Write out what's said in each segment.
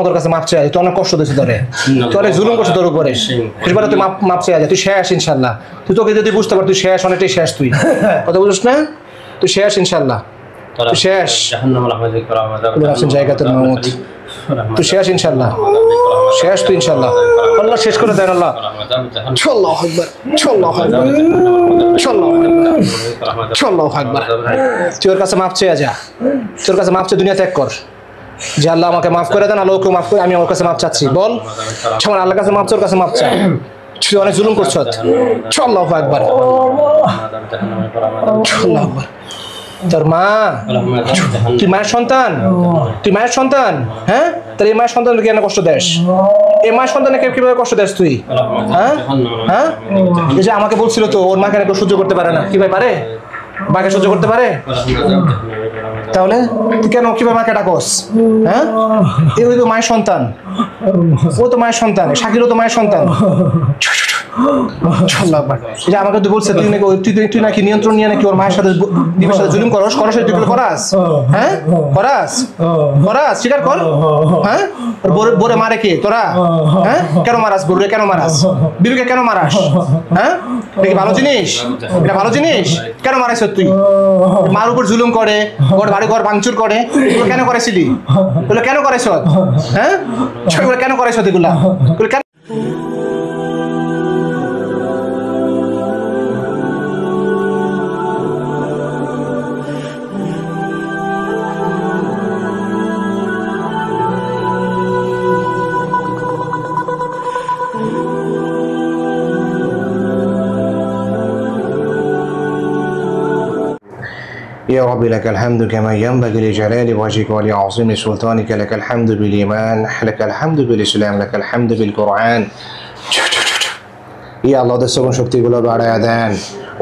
তোর কাছে মাপ চাই, তুই অনেক কষ্ট দিয়েছিস, তুই অনেক জুলুম করছিস তোর উপরে, তুই মাপ চাই, তুই শেষ ইনশাল্লাহ। তুই তোকে যদি বুঝতে পার তুই শেষ, অনেকটাই শেষ, তুই কথা বুঝিস না, তুই শেষ ইনশাল্লাহ, তুই শেষ জায়গা তোর মাহমুদ, তুই শেষ ইনশাল্লাহ, শেষ তুই ইনশাল্লাহ। আল্লাহ শেষ করে দেন, আল্লাহ আল্লাহু আকবার, আল্লাহু আকবার, আল্লাহু আকবার। তুই ওর কাছে মাপ চেয়ে যা, তোর কাছে মাপ চেয়ে দুনিয়া ত্যাগ কর, যে আল্লাহ আমাকে মাফ করে দেন, আল্লাহ ওকে মাফ করে, আমি আমার কাছে মাপ চাচ্ছি, বল সমান আল্লাহর কাছে মাপ চা, ওর কাছে মাপ চা, তুই অনেক জুলুম করছ। আল্লাহু আকবার, আল্লাহু আকবার। তোর মা, তুই মায়ের সন্তান, তুই মায়ের সন্তান, হ্যাঁ, তাহলে এই মায়ের সন্তানকে কেন কষ্ট দেস? এই মায়ের সন্তানকে কিভাবে কষ্ট দেস তুই? হ্যাঁ হ্যাঁ, এই যে আমাকে বলছিল তো ওর মাকে কেউ সহ্য করতে পারে না, কিভাবে পারে? মাকে সহ্য করতে পারে? তাহলে তুই কেন কিভাবে মাকে ডাকস? হ্যাঁ, এই তো মায়ের সন্তান, ও তো মায়ের সন্তান, শাকিরও তো মায়ের সন্তান। আমাকে তুই বলছে তুই নাকি নিয়ন্ত্রণ নিয়ে নাকি ওর মায়ের সাথে বিবির সাথে জুলুম করস, তুই করাস? হ্যাঁ করাস, করাস, স্বীকার কর। হ্যাঁ, বোরে মারে কে তোরা? হ্যাঁ, কেন মারাস বোরে, কেন মারাস বিবিকে, কেন মারাস? হ্যাঁ, এটা কি ভালো জিনিস? এটা ভালো জিনিস? কেন মারাইছ তুই? মার উপর জুলুম করে, বাড়ি ঘর ভাঙচুর করে, এগুলো কেন করেছিলি? এগুলো কেন করেছ? হ্যাঁ, কেন করেছ এগুলা? কেন? يا رب لك الحمد كما ينبغي لجلال وجهك ولعظيم سلطانك، لك الحمد بالإيمان، لك الحمد بالإسلام، لك الحمد بالقرآن। يا الله ওদের শ্রবণ শক্তিগুলো বাড়ায়া দেন,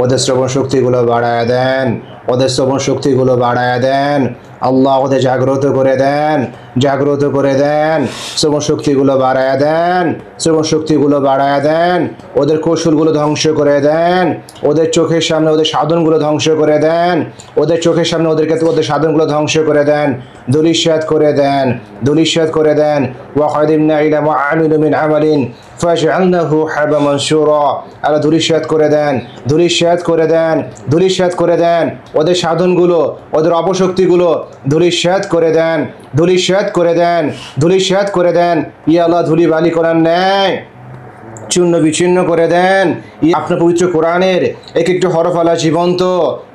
ওদের শ্রবণ শক্তিগুলো বাড়ায়া দেন, ওদের শ্রবণ শক্তিগুলো বাড়ায়া দেন আল্লাহ, ওদের জাগ্রত করে দেন, জাগ্রত করে দেন, শ্রবণ শক্তিগুলো বাড়ায়া দেন, শ্রবণ শক্তিগুলো বাড়ায়া দেন, ওদের কৌশলগুলো ধ্বংস করে দেন, ওদের চোখের সামনে ওদের সাধনগুলো ধ্বংস করে দেন, ওদের চোখের সামনে ওদেরকে ওদের সাধনগুলো ধ্বংস করে দেন, দুলিশাত করে দেন, দুলিশাত করে দেন। ওয়াকাদিমনা ইলা মা আমিলু মিন আমালিন ফাজআলনাহু হাবা মানসুরা। আল্লাহ দুলিশাত করে দেন, দুলিশাত করে দেন, দুলিশাত করে দেন, ওদের সাধনগুলো ওদের অপশক্তিগুলো ধুলিস্যাৎ করে দেন, ধুলিস্যাৎ করে দেন, ধুলিস্যাৎ করে দেন। ইয়া আল্লাহ ধুলি বালি করার ন্যায় চূর্ণ বিচ্ছিন্ন করে দেন। আপনার পবিত্র কোরআনের এক একটু হরফ আল্লাহ জীবন্ত,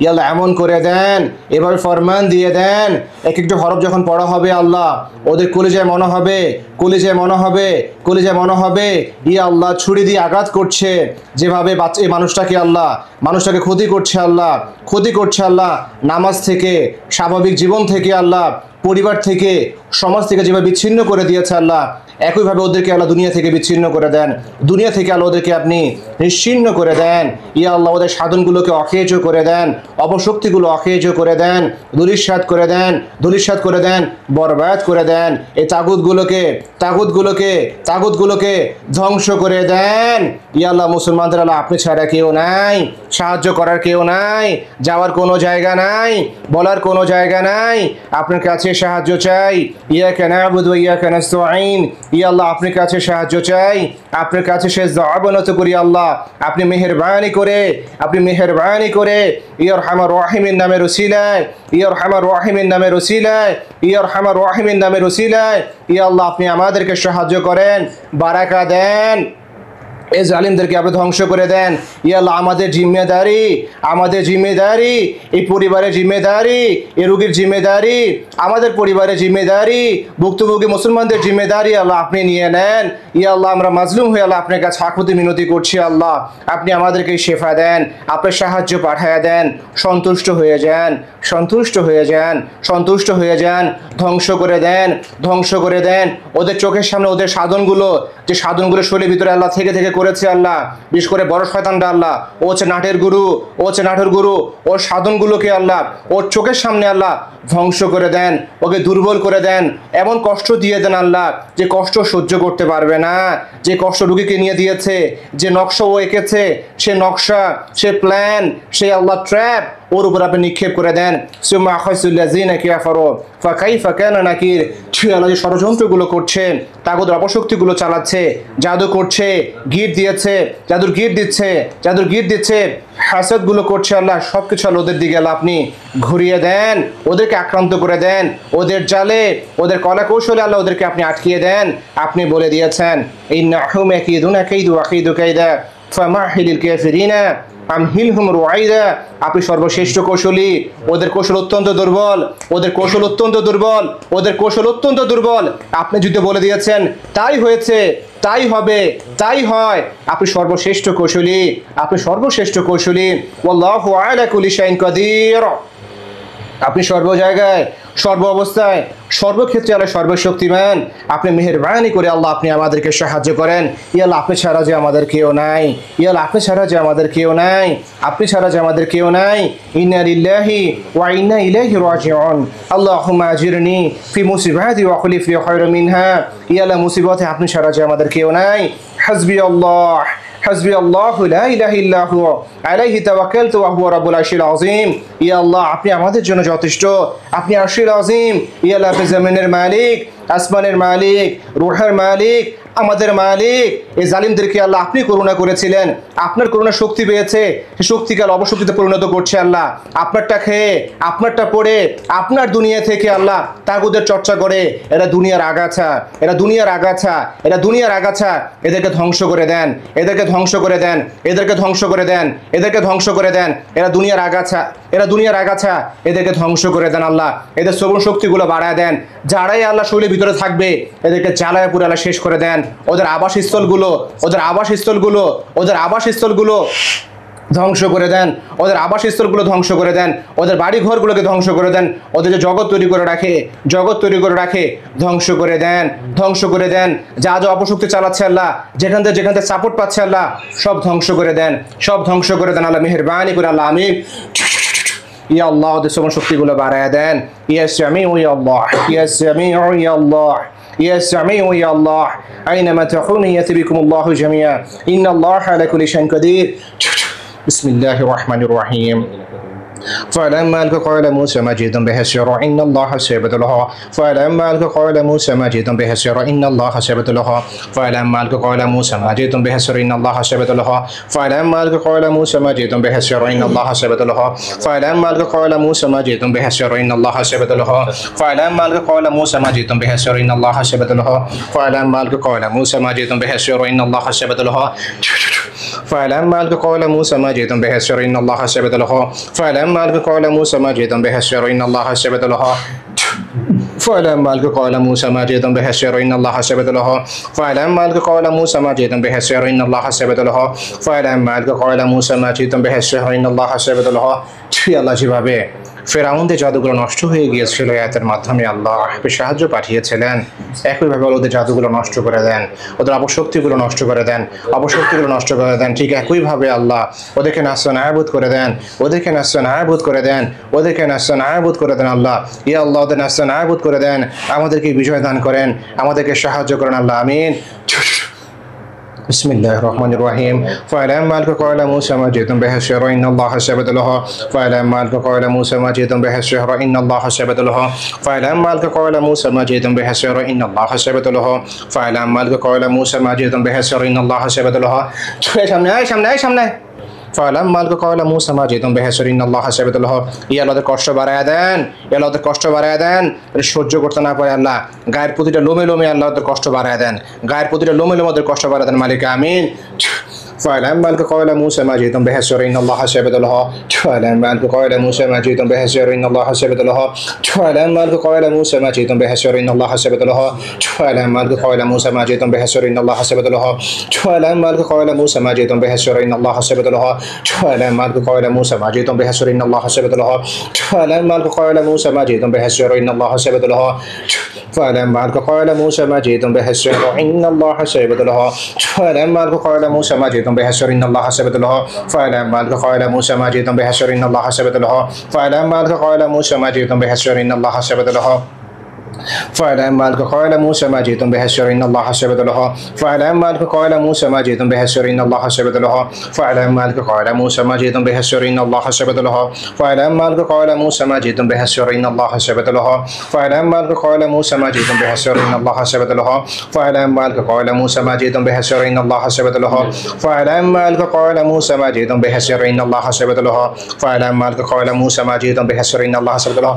ইয়া আল্লাহ এমন করে দেন, এবার ফরমান দিয়ে দেন, এক একটু হরফ যখন পড়া হবে আল্লাহ ওদের কলিজায় মনে হবে, কলিজায় মনে হবে, কলিজায় মনে হবে ইয়া আল্লাহ ছুরি দিয়ে আঘাত করছে, যেভাবে এই মানুষটাকে আল্লাহ মানুষটাকে ক্ষতি করছে আল্লাহ, ক্ষতি করছে আল্লাহ, নামাজ থেকে, স্বাভাবিক জীবন থেকে আল্লাহ, পরিবার থেকে, সমাজ থেকে যেভাবে বিচ্ছিন্ন করে দিয়েছে আল্লাহ, একইভাবে ওদেরকে আল্লাহ দুনিয়া থেকে বিচ্ছিন্ন করে দেন, দুনিয়া থেকে আল্লাহ ওদেরকে আপনি নিশ্চিহ্ন করে দেন। ইয়া আল্লাহ ওদের সাধনগুলোকে অকেজ করে দেন, অপশক্তিগুলো অকেজ করে দেন, দুলিশাত করে দেন, দুলিশাত করে দেন, বরবাদ করে দেন। এই তাগুতগুলোকে তাগুতগুলোকে তাগুতগুলোকে ধ্বংস করে দেন। ইয়া আল্লাহ মুসলমানদের আল্লাহ আপনি ছাড়া কেউ নাই, সাহায্য করার কেউ নাই, যাওয়ার কোনো জায়গা নাই, বলার কোনো জায়গা নাই, আপনার কাছে সাহায্য চাই। ইয়াকা না'বুদু ওয়া ইয়াকা নাস্তাঈন। ইয়া আল্লাহ আপনার কাছে সাহায্য চাই, আপনার কাছে শেষ দোয়া করি আল্লাহ, আপনি মেহেরবানি করে, আপনি মেহেরবানি করে ইয়ার হামার রাহিমের নামের ওসিলায়, ইয়ার হামার রাহিমের নামের ওসিলায়, ইয়ার হামার রাহিমের নামের ওসিলায় ইয়া আল্লাহ আপনি আমাদেরকে সাহায্য করেন, বারাকা দেন, এই জালিমদেরকে আপনি ধ্বংস করে দেন। ইয়া আল্লাহ আমাদের জিম্মেদারি, আমাদের জিম্মেদারি, এই পরিবারের জিম্মেদারি, এই রোগীর জিম্মেদারি, আমাদের পরিবারের জিম্মেদারি, ভুক্তভোগী মুসলমানদের জিম্মেদারি আল্লাহ আপনি নিয়ে নেন। ইয়া আল্লাহ আমরা মাজলুম হয়ে আল্লাহ আপনার কাছে আকুতি মিনতি করছি আল্লাহ, আপনি আমাদেরকে শেফা দেন, আপনার সাহায্য পাঠায়া দেন, সন্তুষ্ট হয়ে যান, সন্তুষ্ট হয়ে যান, সন্তুষ্ট হয়ে যান, ধ্বংস করে দেন, ধ্বংস করে দেন। ওদের চোখের সামনে ওদের সাধনগুলো, যে সাধনগুলো শরীরের ভিতরে আল্লাহ থেকে থেকে করেছে আল্লাহ, বিশেষ করে বড় শয়তানটা আল্লাহ, ও হচ্ছে নাটের গুরু, ও হচ্ছে নাটের গুরু, ওর সাধনগুলোকে আল্লাহ ওর চোখের সামনে আল্লাহ ধ্বংস করে দেন, ওকে দুর্বল করে দেন, এমন কষ্ট দিয়ে দেন আল্লাহ যে কষ্ট সহ্য করতে পারবে না, যে কষ্ট রুগীকে নিয়ে দিয়েছে, যে নকশা ও এঁকেছে, সে নকশা, সে প্ল্যান, সে আল্লাহ ট্র্যাপ ওর উপর আপনি নিক্ষেপ করে দেন। সুম্মা আখাযতুল্লাযীনা কাফারু ফাকাইফা কানা নাকির। আল্লাহ যে ষড়যন্ত্রগুলো করছে, তাগুদের অপশক্তিগুলো চালাচ্ছে, জাদু করছে, গিট দিয়েছে, জাদুর গিট দিচ্ছে, জাদুর গিট দিচ্ছে, হাসাদগুলো করছে, আল্লাহ সব কিছু আল্লাহ ওদের দিকে আল্লাহ আপনি ঘুরিয়ে দেন, ওদেরকে আক্রান্ত করে দেন, ওদের জালে, ওদের কলা কৌশলে আল্লাহ ওদেরকে আপনি আটকিয়ে দেন। আপনি বলে দিয়েছেন ইন্নাহুম ইয়াকিদুনা কাইদু ওয়াকিদু কাইদা ফামাহিলিল কাফিরিনা আমহিলহুম রুয়াইদা। আপনি সর্বশ্রেষ্ঠ কৌশলী, ওদের কৌশল অত্যন্ত দুর্বল, ওদের কৌশল অত্যন্ত দুর্বল, ওদের কৌশল অত্যন্ত দুর্বল। আপনি যদি বলে দিয়েছেন তাই হয়েছে, তাই হবে, তাই হয়। আপনি সর্বশ্রেষ্ঠ কৌশলী, আপনি সর্বশ্রেষ্ঠ কৌশলী। ওয়াল্লাহু আলা কুল্লি শাইইন কাদির। আপনি সর্ব জায়গায়, সর্ব অবস্থায়, সর্বক্ষেত্রে আল্লাহ সর্বশক্তিমান। আপনি মেহেরবানি করে আল্লাহ আপনি আমাদেরকে সাহায্য করেন। ইয়াল্লাহ আপনি ছাড়া যে আমাদের কেউ নাই, ইয়াল্লাহ আপনি ছাড়া যে আমাদের কেউ নাই, আপনি ছাড়া যে আমাদের কেউ নাই। ইন্না লিল্লাহি ওয়া ইন্না ইলাইহি রাজিউন। আল্লাহুম্মা আজিরনি ফি মুসিবাতি ওয়া খলিফ লি খায়রা মিনহা। ইয়াল্লাহ মুসিবতে আপনি ছাড়া যে আমাদের কেউ নাই। হাসবি আল্লাহ হাসবি আল্লাহু লা ইলাহা ইল্লা হুয়া আলাইহি তাওয়াক্কালতু ওয়া হুয়া রাব্বুল আরশিল আযীম। ইয়া আল্লাহ আপনি আমাদের জন্য যথেষ্ট, আপনি আরশিল আযীম। ইয়া আল্লাহ আপনি জমিনের মালিক, আসমানের মালিক, রূহের মালিক, আমাদের মালিক। এই জালিমদেরকে আল্লাহ আপনি করুণা করেছিলেন, আপনার করুণা শক্তি পেয়েছে, সেই শক্তিকে অবশক্তিতে পরিণত করছে আল্লাহ। আপনারটা খেয়ে, আপনারটা পড়ে, আপনার দুনিয়া থেকে আল্লাহ তাগুদের চর্চা করে, এরা দুনিয়ার আগাছা, এরা দুনিয়ার আগাছা, এরা দুনিয়ার আগাছা। এদেরকে ধ্বংস করে দেন, এদেরকে ধ্বংস করে দেন, এদেরকে ধ্বংস করে দেন, এদেরকে ধ্বংস করে দেন। এরা দুনিয়ার আগাছা, এরা দুনিয়ার আগাছা, এদেরকে ধ্বংস করে দেন আল্লাহ। এদের শ্রবণ শক্তিগুলো বাড়ায় দেন, যারাই আল্লাহ শরীরের ভিতরে থাকবে এদেরকে জ্বালায় পুরে আল্লাহ শেষ করে দেন। ওদের আবাসস্থলগুলো, ওদের আবাসস্থলগুলো, ওদের আবাসস্থলগুলো ধ্বংস করে দেন, ওদের আবাসস্থলগুলো ধ্বংস করে দেন, ওদের বাড়ি ঘরগুলোকে ধ্বংস করে দেন, ওদের যে জগৎ তৈরি করে রাখে, জগৎ তৈরি করে রাখে, ধ্বংস করে দেন, ধ্বংস করে দেন। যা যা অপশক্তি চালাচ্ছে আল্লাহ, যেখান থেকে সাপোর্ট পাচ্ছে আল্লাহ, সব ধ্বংস করে দেন, সব ধ্বংস করে দেন আল্লাহ। মেহেরবানি করে আল্লাহ আমিন। ইয়া আল্লাহ ওদের শ্রবণ শক্তিগুলো বাড়ায় দেন। ইয়া সামিউ ইয়া আল্লাহ, ইয়া সামিউ ইয়া আল্লাহ, يا سميع يا الله أينما تكونوا يأتي بكم الله جميعا إن الله على كل شيء قدير. بسم الله الرحمن الرحيم. فلما ألقى قال موسى ما جئتم به السحر إن الله سيبطله. فلما ألقى قال موسى ما جئتم به السحر إن الله سيبطله. فلما ألقى قال موسى ما جئتم به السحر إن الله سيبطله. فلما ألقى قال موسى ما جئتم به السحر إن الله سيبطله. فلما ألقى قال موسى ما جئتم به السحر إن الله سيبطله. فلما ألقى قال موسى ما جئتم به السحر إن الله سيبطله. فلما ألقى قال موسى ما جئتم به السحر إن الله سيبطله. فلما ألقى قال موسى ما جئتم به السحر إن الله سيبطله. فلما ألقى قال موسى ما جئتم به السحر إن الله سيبطله. فلما ألقى قال موسى ما جئتم به السحر إن الله سيبطله. فلما ألقى قال موسى ما جئتم به السحر إن الله سيبطله. فلما ألقى قال موسى ما جئتم به السحر إن الله سيبطله. আল্লাহ যেভাবে ফেরাউনদের জাদুগুলো নষ্ট হয়ে গিয়েছিল আয়াতের মাধ্যমে আল্লাহ সাহায্য পাঠিয়েছিলেন, একইভাবে ওদের জাদুগুলো নষ্ট করে দেন, ওদের অপশক্তিগুলো নষ্ট করে দেন, অপশক্তিগুলো নষ্ট করে দেন। ঠিক একইভাবে আল্লাহ ওদেরকে নাস্তানাবুদ করে দেন, ওদেরকে নাস্তানাবুদ করে দেন, ওদেরকে নাস্তানাবুদ করে দেন আল্লাহ। ইয়া আল্লাহ ওদের নাস্তানাবুদ করে দেন, আমাদেরকে বিজয় দান করেন, আমাদেরকে সাহায্য করেন আল্লাহ আমিন। بسم الله الرحمن الرحيم. فلما ألقى قال موسى ما جئتم به السحر إن الله سيبطله. فلما ألقى قال موسى ما جئتم به السحر إن الله سيبطله. فلما ألقى قال موسى ما جئتم به السحر إن الله سيبطله. فلما ألقى قال موسى ما جئتم به السحر إن الله سيبطله. সামনে فلما ألقى قال موسى ما جئتم به السحر إن الله سيبطله. ইয়া আল্লাহ কষ্ট বাড়ায় দেন, ইয়া আল্লাহ কষ্ট বাড়ায় দেন, সহ্য করতে না পারে আল্লাহ গায়ের প্রতিটা লোমে লোমে আল্লাহ কষ্ট বাড়ায় দেন, গায়ের প্রতিটা লোমে লোমে কষ্ট বাড়ায় দেন মালিক আমিন। فلما ألقى قال موسى ما جئتم به السحر إن الله سيبطله. فلما ألقى قال موسى ما جئتم به السحر إن الله سيبطله. فلما ألقى قال موسى ما جئتم به السحر إن الله سيبطله. فلما ألقى قال موسى ما جئتم به السحر إن الله سيبطله. فلما ألقى قال موسى ما جئتم به السحر إن الله سيبطله. فلما ألقى قال موسى ما جئتم به السحر إن الله سيبطله. فلما ألقى قال موسى ما جئتم به السحر إن الله سيبطله. فلما ألقى قال موسى ما جئتم به السحر إن الله سيبطله. فلما ألقى قال موسى ما جئتم به السحر إن الله سيبطله. فلما ألقى قال موسى ما جئتم به السحر إن الله سيبطله. فلما ألقى قال موسى ما جئتم به السحر إن الله سيبطله. فلما قال موسى ما جئتم به السحر إن الله شهد له فلما قال موسى ما جئتم به السحر إن الله شهد له فلما قال موسى ما جئتم به السحر إن الله شهد له فلما قال موسى ما جئتم به السحر إن الله شهد له فلما قال موسى ما جئتم به السحر إن الله شهد له فلما قال موسى ما جئتم به السحر إن الله شهد له فلما قال موسى ما جئتم به السحر إن الله شهد له فلما قال موسى ما جئتم به السحر إن الله شهد له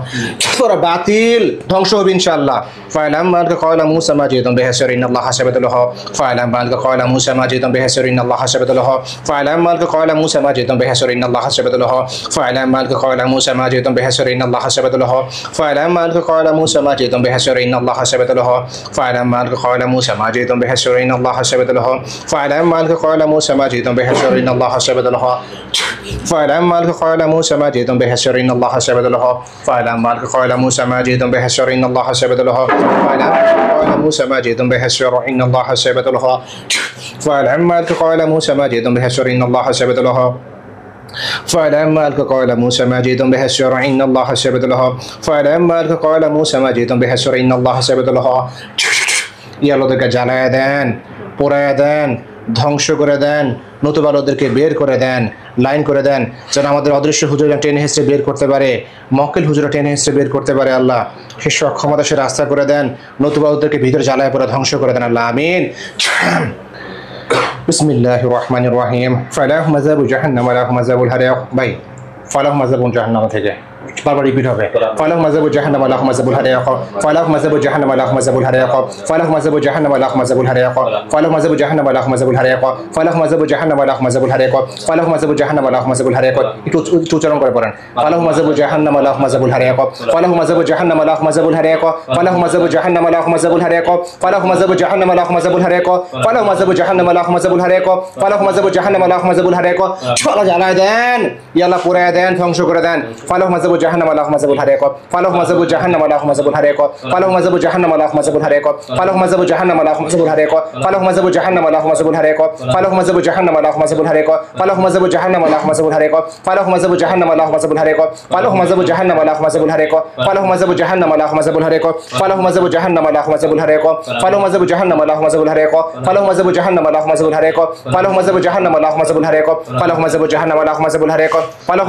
তোরা বাতিল ধ্বংস হবে ইনশাআল্লাহ فلما قال موسى ما جئتم به السحر إن الله شهد له فلما قال موسى ما جئتم به السحر إن الله شهد له فلما قال موسى ما جئتم به السحر إن الله شهد له فلما قال موسى ما جئتم به السحر إن الله شهد له فلما قال موسى ما جئتم به السحر إن الله شهد له فلما قال موسى ما جئتم به السحر إن الله شهد له فلما قال موسى ما جئتم به السحر إن الله شهد له فلما قال موسى ما جئتم به السحر إن الله شهد له فلما قال موسى ما جئتم به السحر إن الله شهد له فلما قال موسى ما جئتم به السحر إن الله شهد له فلما قال موسى ما جئتم به السحر إن الله شهد له فلما قال موسى ما جئتم به السحر إن الله شهد له فلما قال موسى ما جئتم به السحر إن الله شهد له ইয়ালোদেরকে জ্বালায় দেন, পোড়ায় দেন, ধ্বংস করে দেন, নতুবা ওদেরকে বের করে দেন, লাইন করে দেন, যেন আমাদের অদৃশ্য হুজুরা টেনে হেসড়ে বের করতে পারে, মক্কেল হুজুরা টেনে হেসড়ে বের করতে পারে। আল্লাহ সে সক্ষমতা সে রাস্তা করে দেন, নতুবা ওদেরকে ভিতরে জ্বালায় পড়ে ধ্বংস করে দেন। আল্লাহ আমিন। বিসমিল্লাহির রহমানির রহিম। ফালাহুম আযাবু জাহান্নাম ওয়ালাহুম আযাবুল হারিক। ভাই ফালাহুম আযাবু জাহান্নাম থেকে বারবার রিপিট হবে। ফালাহুম আযাবু জাহান্নাম ওয়ালাহুম আযাবুল হারিক। ফালাহুম আযাবু জাহান্নাম ওয়ালাহুম আযাবুল হারিক। ফালাহুম আযাবু জাহান্নাম ওয়ালাহুম আযাবুল হারিক। ফালাহুম আযাবু জাহান্নাম ওয়ালাহুম আযাবুল হারিক। ফালাহুম আযাবু জাহান্নাম ওয়ালাহুম আযাবুল হারিক। ফালাহুম আযাবু জাহান্নাম ওয়ালাহুম আযাবুল হারিক। একটু উচ্চারণ করে পড়েন। ফালাহুম আযাবু জাহান্নাম ওয়ালাহুম আযাবুল হারিক। ফালাহুম আযাবু জাহান্নাম ওয়ালাহুম আযাবুল হারিক। ফালাহুম আযাবু জাহান্নাম ওয়ালাহুম আযাবুল হারিক। ফালাহুম আযাবু জাহান্নাম ওয়ালাহুম আযাবুল হারিক। ফালাহুম আযাবু জাহান্নাম ওয়ালাহুম আযাবুল হারিক। ফালাহুম আযাবু জাহান্নাম ওয়ালাহুম আযাবুল হারিক। চলা জ্বালায় দেন, ইয়াল্লাহ পুরায় দেন, ধ্বংস করে দেন। ফালাহুম আযাবু জাহান্নাম ওয়ালাহুম আযাবুল হারিক। ফালাহুম আযাবু জাহান্নাম ওয়ালাহুম আযাবুল হারিক। ফালাহুম আযাবু জাহান্নাম ওয়ালাহুম আযাবুল হারিক। ফালাহুম আযাবু জাহান্নাম ওয়ালাহুম আযাবুল হারিক। ফালাহুম আযাবু জাহান্নাম ওয়ালাহুম আযাবুল হারিক। ফালাহুম আযাবু জাহান্নাম ওয়ালাহুম আযাবুল হারিক। ফালাহুম আযাবু জাহান্নাম ওয়ালাহুম আযাবুল হারিক। ফালাহুম আযাবু জাহান্নাম ওয়ালাহুম আযাবুল হারিক। ফালাহুম আযাবু জাহান্নাম ওয়ালাহুম আযাবুল হারিক। ফালাহুম আযাবু জাহান্নাম ওয়ালাহুম আযাবুল হারিক। ফালাহুম আযাবু জাহান্নাম ওয়ালাহুম আযাবুল হারিক। ফালাহুম আযাবু জাহান্নাম ওয়ালাহুম আযাবুল হারিক। ফালাহুম আযাবু জাহান্নাম ওয়ালাহুম আযাবুল হারিক। ফালাহুম আযাবু জাহান্নাম ওয়ালাহুম আযাবুল হারিক। ফালাহুম আযাবু জাহান্নাম ওয়ালাহুম আযাবুল হারিক। ফালাহুম আযাবু জাহান্নাম ওয়ালাহুম আযাবুল হারিক। ফালাহুম আযাবু জাহান্নাম ওয়ালাহুম আযাবুল হারিক। ফালাহুম আযাবু জাহান্নাম ওয়ালাহুম আযাবুল হারিক। ফালাহুম আযাবু জাহান্নাম ওয়ালাহুম আযাবুল হারিক। ফালাহুম আযাবু জাহান্নাম ওয়ালাহুম আযাবুল হারিক। ফালাহুম আযাবু জাহান্নাম ওয়ালাহুম আযাবুল হারিক।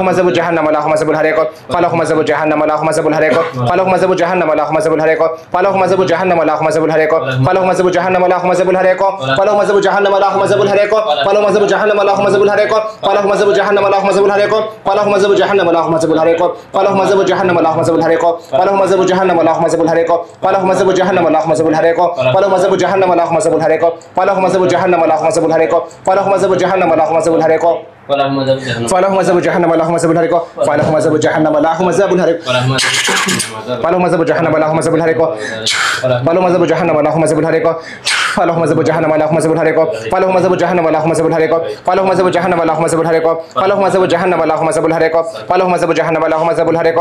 ফালাহুম আযাবু জাহান্নাম ওয়ালাহুম আযাবুল হারিক। ফালাহুম আযাবু জাহান্নাম ওয়ালাহুম আযাবুল হারিক। ফালাহুম আযাবু জাহান্নাম ওয়ালাহুম আযাবুল হারিক। ফালাহুম আযাবু জাহান্নাম ওয়ালাহুম আযাবুল হারিক। ফালাহুম আযাবু জাহান্নাম ওয়ালাহুম আযাবুল হারিক। ফালাহুম আযাবু জাহান্নাম ওয়ালাহুম আযাবুল হারিক। ফালাহুম আযাবু জাহান্নাম ওয়ালাহুম আযাবুল হারিক। ফালাহুম আযাবু জাহান্নাম ওয়ালাহুম আযাবুল হারিক। ফালাহুম আযাবু জাহান্নাম ওয়ালাহুম আযাবুল হারিক। ফালাহুম আযাবু জাহান্নাম ওয়ালাহুম আযাবুল হারিক। ফালাহুম আযাবু জাহান্নাম ওয়ালাহুম আযাবুল হারিক। ফালাহুম আযাবু জাহান্নাম ওয়ালাহুম আযাবুল হারিক। ফালাহুম আযাবু জাহান্নাম ওয়ালাহুম আযাবুল হারিক। ফালাহুম আযাবু জাহান্নাম ওয়ালাহুম আযাবুল হারিক। ফালাহুম আযাবু জাহান্নাম ওয়ালাহুম আযাবুল হারিক। ফালাহুম আযাবু জাহান্নাম ওয়ালাহুম আযাবুল হারিক। ফালাহুম আযাবু জাহান্নাম ওয়ালাহুম আযাবুল হারিক। ফালাহুম আযাবু জাহান্নাম ওয়ালাহুম আযাবুল হারিক। ফালাহুম আযাবু জাহান্নাম ওয়ালাহুম আযাবুল হারিক। ফালাহুম আযাবু জাহান্নাম ওয়ালাহুম আযাবুল হারিক।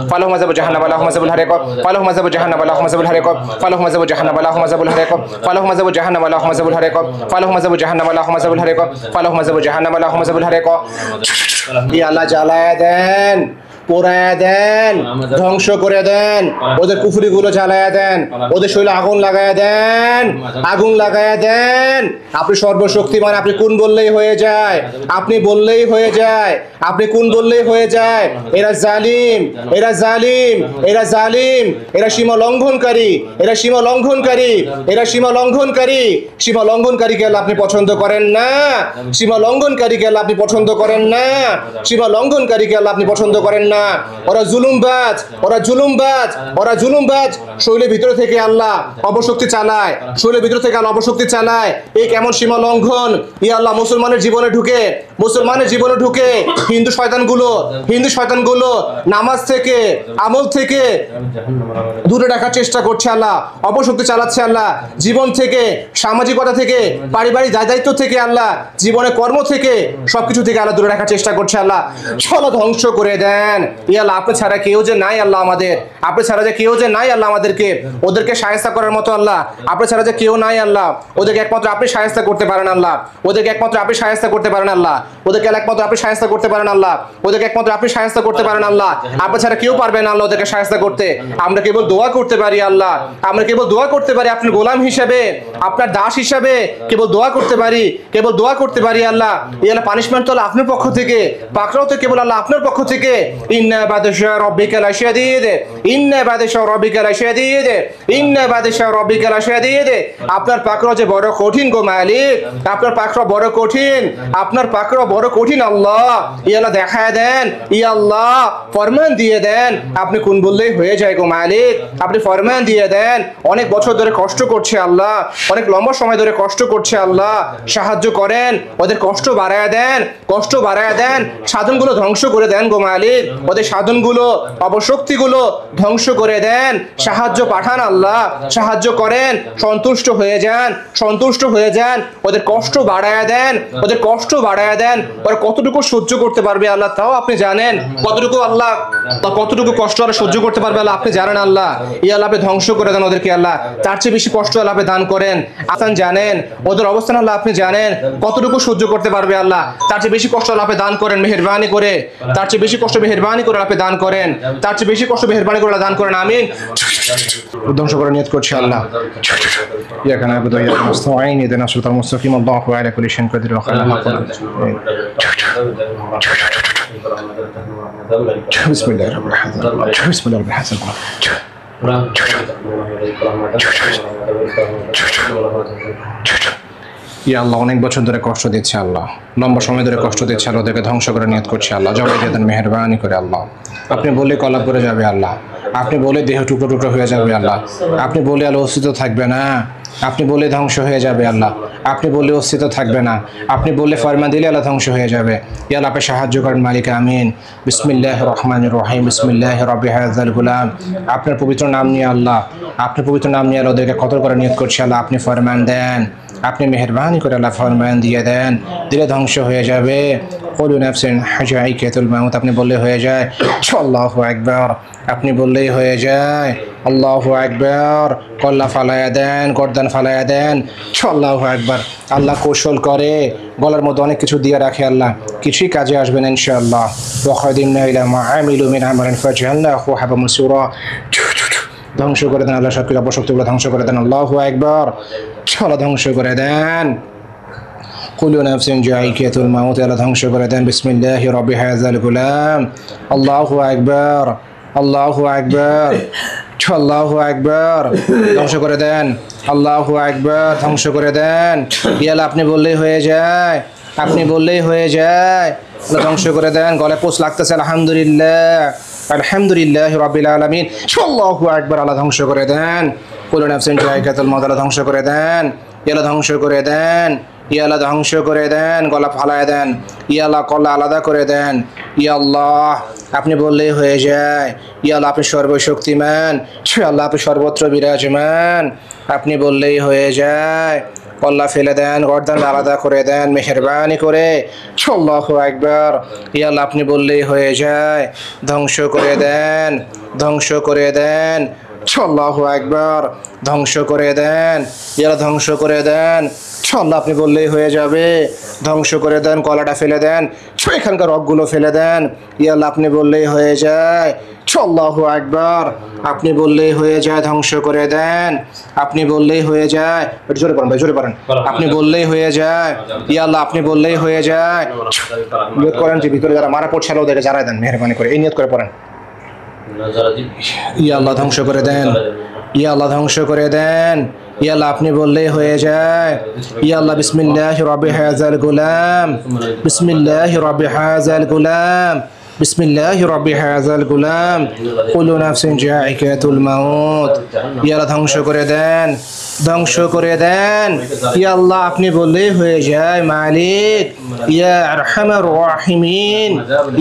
ফালাহুম আযাবু জাহান্নাম ওয়ালাহুম আযাবুল হারিক। ফালাহুম আযাবু জাহান্নাম ওয়ালাহুম আযাবুল হারিক। ফালাহুম আযাবু জাহান্নাম ওয়ালাহুম আযাবুল হারিক। ফালাহুম আযাবু জাহান্নাম ওয়ালাহুম আযাবুল হারিক। ফালাহুম আযাবু জাহান্নাম ওয়ালাহুম আযাবুল হারিক। ইয়া আল্লাহ জ্বালায় দেন, পোড়ায় দেন, ধ্বংস করে দেন, ওদের কুফরি গুলো জ্বালায় দেন, ওদের শরীরে আগুন লাগায় দেন, আগুন লাগায় দেন। আপনি সর্বশক্তিমান, আপনি কোন বললেই হয়ে যায়, আপনি বললেই হয়ে যায়, আপনি কোন বললেই হয়ে যায়। এরা জালিম, এরা জালিম, এরা জালিম, এরা সীমা লঙ্ঘনকারী, এরা সীমা লঙ্ঘনকারী, এরা সীমা লঙ্ঘনকারী। সীমা লঙ্ঘনকারীকে আল্লাহ আপনি পছন্দ করেন না। সীমা লঙ্ঘনকারীকে আল্লাহ আপনি পছন্দ করেন না। সীমা লঙ্ঘনকারীকে আল্লাহ আপনি পছন্দ করেন না। ওরা জুলুমবাজ, ওরা জুলুমবাজ, ওরা জুলুমবাজ। শরীরের ভিতর থেকে আল্লাহ অপশক্তি চালায়, শরীরের ভিতর থেকে আল্লাহ অপশক্তি চালায়। এই কেমন সীমা লঙ্ঘন! ই আল্লাহ মুসলমানের জীবনে ঢুকে, মুসলমানের জীবনে ঢুকে হিন্দু শয়তানগুলো, হিন্দু শয়তানগুলো নামাজ থেকে, আমল থেকে দূরে রাখার চেষ্টা করছে আল্লাহ, অপশক্তি চালাচ্ছে আল্লাহ। জীবন থেকে, সামাজিকতা থেকে, পারিবারিক দায়িত্ব থেকে আল্লাহ, জীবনে কর্ম থেকে, সবকিছু থেকে আল্লাহ দূরে রাখার চেষ্টা করছে আল্লাহ। চলো ধ্বংস করে দেন। আল্লাহ আপনি ছাড়া কেউ যে নাই আল্লাহ আমাদের, আপনি ছাড়া যে কেউ যে নাই আল্লাহ আমাদেরকে, ওদেরকে শায়েস্তা করার মতো আল্লাহ আপনি ছাড়া যে কেউ নাই আল্লাহ। ওদেরকে একমাত্র আপনি শায়েস্তা করতে পারেন আল্লাহ, ওদেরকে একমাত্র আপনি শায়েস্তা করতে পারেন আল্লাহ। ওদেরকে একমাত্র আপনি সাহায্য করতে পারেন আল্লাহ, ওদেরকে একমাত্র আপনি সাহায্য করতে পারেন আল্লাহ, আপনি ছাড়া কেউ পারবে না আল্লাহ ওদেরকে সাহায্য করতে। আমরা কেবল দোয়া করতে পারি আল্লাহ, আমরা কেবল দোয়া করতে পারি আপনার গোলাম হিসেবে, আপনার দাস হিসেবে কেবল দোয়া করতে পারি, কেবল দোয়া করতে পারি আল্লাহ। এই আল্লাহ পানিশমেন্ট তো আপনার পক্ষ থেকে, পাকড়াও তো কেবল আল্লাহ আপনার পক্ষ থেকে। ইন্না বাদশা রব্বিকা লাশাদীদ, ইন্না বাদশা রব্বিকা লাশাদীদ, ইন্না বাদশা রব্বিকা লাশাদীদ। আপনার পাকড়াও যে বড় কঠিন গো মালিক, আপনার পাকড়াও বড় কঠিন, আপনার পাকড়াও বড় কঠিন আল্লাহ। ই আল্লাহ দেখায় দেন, ই আল্লাহ ফরমান দিয়ে দেন, আপনি কোন বললেই হয়ে যায় গো মালিক, আপনি ফরমান দিয়ে দেন। অনেক বছর ধরে কষ্ট করছে আল্লাহ, অনেক লম্বা সময় ধরে কষ্ট করছে আল্লাহ, সাহায্য করেন, ওদের কষ্ট বাড়ায় দেন, কষ্ট বাড়ায় দেন, সাধনগুলো ধ্বংস করে দেন গো মালিক, ওদের সাধনগুলো অবশক্তিগুলো ধ্বংস করে দেন, সাহায্য পাঠান আল্লাহ, সাহায্য করেন, সন্তুষ্ট হয়ে যান, সন্তুষ্ট হয়ে যান, ওদের কষ্ট বাড়ায় দেন, ওদের কষ্ট বাড়ায় দেন। ওরা কতটুকু সহ্য করতে পারবে আল্লাহ তাও আপনি জানেন, কতটুকু আল্লাহ কতটুকু কষ্ট ওরা সহ্য করতে পারবে আল্লাহ আপনি জানেন আল্লাহ। ই আল্লাহ আপনি ধ্বংস করে দেন ওদেরকে আল্লাহ, তার চেয়ে বেশি কষ্ট আল্লাহ আপনি দান করেন। আপনি জানেন ওদের অবস্থান আল্লাহ আপনি জানেন কতটুকু সহ্য করতে পারবে আল্লাহ, তার চেয়ে বেশি কষ্ট আল্লাহ আপনি দান করেন মেহেরবানি করে, তার চেয়ে বেশি কষ্ট মেহেরবানি করে আপনি দান করেন, তার চেয়ে বেশি কষ্ট মেহেরবানি করে দান করেন। আমিন। ধ্বংস করে নিয়ত করছি আল্লাহ। ইয়াকা না'বুদু ওয়া ইয়াকা নাস্তাঈন ইহদিনাস সিরাতাল মুস্তাকিম আল্লাহু আলা কুল্লি শাইইন কাদির ওয়া খালাqa বিসমিল্লাহির রাহমানির রাহিম বিসমিল্লাহির রাহমানির রাহিম। ইয়া আল্লাহ অনেক বছর ধরে কষ্ট দিচ্ছে আল্লাহ, লম্বা সময় ধরে কষ্ট দিচ্ছে আল্লাহ, ওদেরকে ধ্বংস করে নিয়ত করছে আল্লাহ, জবাই দিয়ে দেন মেহেরবানি করে আল্লাহ। আপনি বলে কলা পড়ে যাবে আল্লাহ, আপনি বলে দেহ টুকরো টুকরো হয়ে যাবে আল্লাহ, আপনি বলে আল্লাহ অস্তিত্ব থাকবে না, আপনি বলে ধ্বংস হয়ে যাবে আল্লাহ, আপনি বলে অস্তিত্ব থাকবে না, আপনি বলে ফরমান দিলে আল্লাহ ধ্বংস হয়ে যাবে। ইয়া আল্লাহ আপনি সাহায্য করেন মালিক। আমিন। বিসমিল্লাহির রহমানির রহিম বিসমিল্লাহি রাব্বি হাযাল গুলাম। আপনার পবিত্র নাম নিয়ে আল্লাহ, আপনার পবিত্র নাম নিয়ে আল্লাহ ওদেরকে কতল করে নিয়ত করছে আল্লাহ, আপনি ফরমান দেন, আপনি মেহেরবানি করে আল্লাহ ফরমান দিয়ে দেন, দিলে ধ্বংস হয়ে যাবে। কুলু নাফসিন যায়িকাতুল মাউত, আপনি বললে হয়ে যায়। আল্লাহু আকবার, আপনি বললেই হয়ে যায়। আল্লাহু আকবার, কল্লা ফালায়া দেন, গর্দান ফালায়া দেন। আল্লাহু আকবার। আল্লাহ কৌশল করে, গলার মধ্যে অনেক কিছু দিয়ে রাখে আল্লাহ, কিছুই কাজে আসবে না ইনশাআল্লাহ। ওয়া খাদিমনা ইলা মা আমিলু মিন আমালিন ফাজআলনাহু হাবাম মাসুরা। ধ্বংস করে দেন আল্লাহ, সবকিছু অপশক্তিগুলো ধ্বংস করে দেন। আল্লাহু আকবার। আল্লাহ ধ্বংস করে দেন। কুলু নাফসিন যায়িকাতুল মাউত, আল্লাহ ধ্বংস করে দেন। বিসমিল্লাহি রাব্বি হাযাল গুলাম। আল্লাহু আকবার, আল্লাহু আকবার, আল্লাহু আকবার। ধ্বংস করে দেন। আল্লাহু আকবার, ধ্বংস করে দেন। ইয়া আল্লাহ আপনি বললেই হয়ে যায়, আপনি বললেই হয়ে যায়। আল্লাহ ধ্বংস করে দেন। গলায় পোষ লাগতেছে। আলহামদুলিল্লাহ, আলহামদুলিল্লাহ রাব্বিল আলামিন। আল্লাহু আকবার। আল্লাহ ধ্বংস করে দেন। কুলু নাফসিন যায়িকাতুল মাউত, আল্লাহ ধ্বংস করে দেন। ইয়া আল্লাহ ধ্বংস করে দেন, ইয়া আল্লাহ ধ্বংস করে দেন। গলা ফালায় দেন। ইয়া আল্লাহ কলা আলাদা করে দেন। ইয়া আল্লাহ আপনি বললেই হয়ে যায়। ইয়া আল্লাহ আপনি সর্বশক্তিমান, আল্লাহ আপনি সর্বত্র বিরাজমান, আপনি বললেই হয়ে যায়। কল্লা ফেলে দেন, গর্দান আলাদা করে দেন মেহেরবানি করে। আল্লাহু আকবার। ইয়া আল্লাহ আপনি বললেই হয়ে যায়। ধ্বংস করে দেন, ধ্বংস করে দেন। আল্লাহু আকবার। ধ্বংস করে দেন। ইয়া আল্লাহ ধ্বংস করে দেন। আল্লাহ আপনি বললেই হয়ে যাবে। ধ্বংস করে দেন। কলাটা ফেলে দেন, এখানকার রগগুলো ফেলে দেন। ইয়া আল্লাহ আপনি বললেই হয়ে যায়। আল্লাহু আকবার। আপনি বললেই হয়ে যায়। ধ্বংস করে দেন। আপনি বললেই হয়ে যায়। জোরে পড়েন ভাই, জোরে পড়েন। আপনি বললেই হয়ে যায়। ইয়া আল্লাহ আপনি বললেই হয়ে যায়। নিয়ত করেন যে ভিতরে যারা মারা পড়ছে ওদেরকে জানাই দেন মেহেরবানি করে, এই নিয়ত করে পড়েন। ইয়া আল্লাহ ধ্বংস করে দেন। ইয়া আল্লাহ ধ্বংস করে দেন। ইয়া আল্লাহ আপনি বললেই হয়ে যায়। ইয়া আল্লাহ বিসমিল্লাহি রাব্বি হাযাল গুলাম। বিসমিল্লাহি রাব্বি হাযাল গুলাম। বিসমিল্লাহি রাব্বি হাযাল গুলাম। কুলু নাফসিন যায়িকাতুল মাউত। ইয়া আল্লাহ ধ্বংস করে দেন, ধ্বংস করে দেন। ইয়া আল্লাহ আপনি বললেই হয়ে যায় মালিক। ইয়া আরহামার রাহিমিন,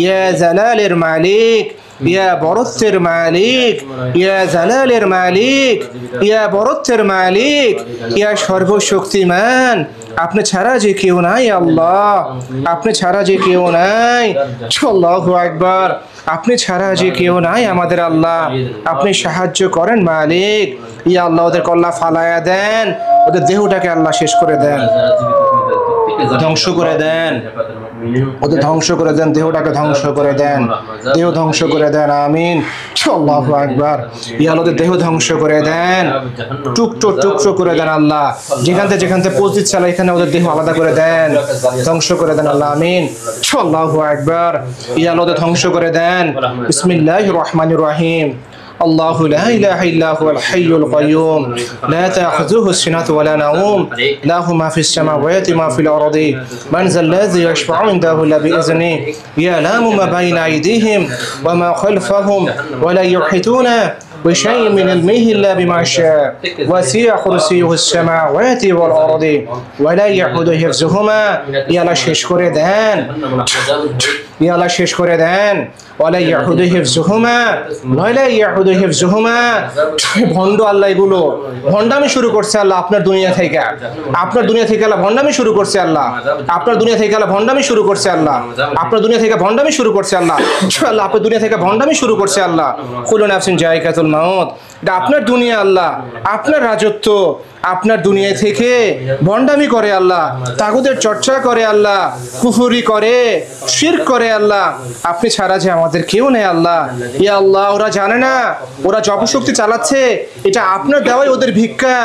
ইয়া জালালের মালিক, ইয়া বরত্বের মালিক, ইয়া জালালের মালিক, ইয়া বরত্বের মালিক, ইয়া সর্বশক্তিমান, আপনি ছাড়া যে কেউ নাই আল্লাহ, আপনি ছাড়া যে কেউ নাই। আল্লাহু আকবার। আপনি ছাড়া যে কেউ নাই আমাদের আল্লাহ, আপনি সাহায্য করেন মালিক। ইয়া আল্লাহ ওদের কল্লা ফালায়া দেন, ওদের দেহটাকে আল্লাহ শেষ করে দেন, ধ্বংস করে দেন। ওদের ধ্বংস করে দেন, দেহটাকে ধ্বংস করে দেন, দেহ ধ্বংস করে দেন, আমিন। আল্লাহু আকবার। ইয়া আল্লাহ ওদের দেহ ধ্বংস করে দেন, টুকরো টুকরো করে দেন আল্লাহ, যেখান থেকে পোজ দিচ্ছে আল্লাহ এখানে ওদের দেহ আলাদা করে দেন, ধ্বংস করে দেন আল্লাহ, আমিন। আল্লাহু আকবার। ইয়া আল্লাহ ওদের ধ্বংস করে দেন। বিসমিল্লাহির রহমানির রহিম। الله لا إله إلا هو الحي القيوم لا تأخذه السنة ولا نوم له ما في السماوات ما في الأرض من ذا الذي يشفع عنده إلا بإذنه يعلم ما بين أيديهم وما خلفهم ولا يحيطون بشيء من علمه إلا بما شاء وسع كرسيه السماوات والأرض ولا يحوده حفظهما يا الله শেষ করে দেন, ইয়া আল্লাহ শেষ করে দেন। ওয়ালা ইয়াহুদু হিফযুহুমা ওয়ালা ইয়াহুদু হিফযুহুমা। ভণ্ড আল্লাহ এগুলো ভণ্ডামি শুরু করছে আল্লাহ আপনার দুনিয়া থেকে, আপনার দুনিয়া থেকে আল্লাহ ভণ্ডামি শুরু করছে আল্লাহ, আপনার দুনিয়া থেকে আল্লাহ ভণ্ডামি শুরু করছে আল্লাহ, আপনার দুনিয়া থেকে ভণ্ডামি শুরু করছে আল্লাহ, আল্লাহ আপনার দুনিয়া থেকে ভণ্ডামি শুরু করছে আল্লাহ। কুল্লু নাফসিন যায়িকাতুল মাউত। এটা আপনার দুনিয়া আল্লাহ, আপনার রাজত্ব, আপনার দুনিয়া থেকে ভণ্ডামি করে আল্লাহ, তাগুদের চর্চা করে আল্লাহ, কুফরি করে, শিরক করে আল্লাহ, আপনি ছাড়া যে আমাদের কেউ নেই আল্লাহ। ইয়া আল্লাহ ওরা জানে না, ওরা জপশক্তি চালাচ্ছে, এটা আপনার দেওয়াই ওদের ভিক্ষা,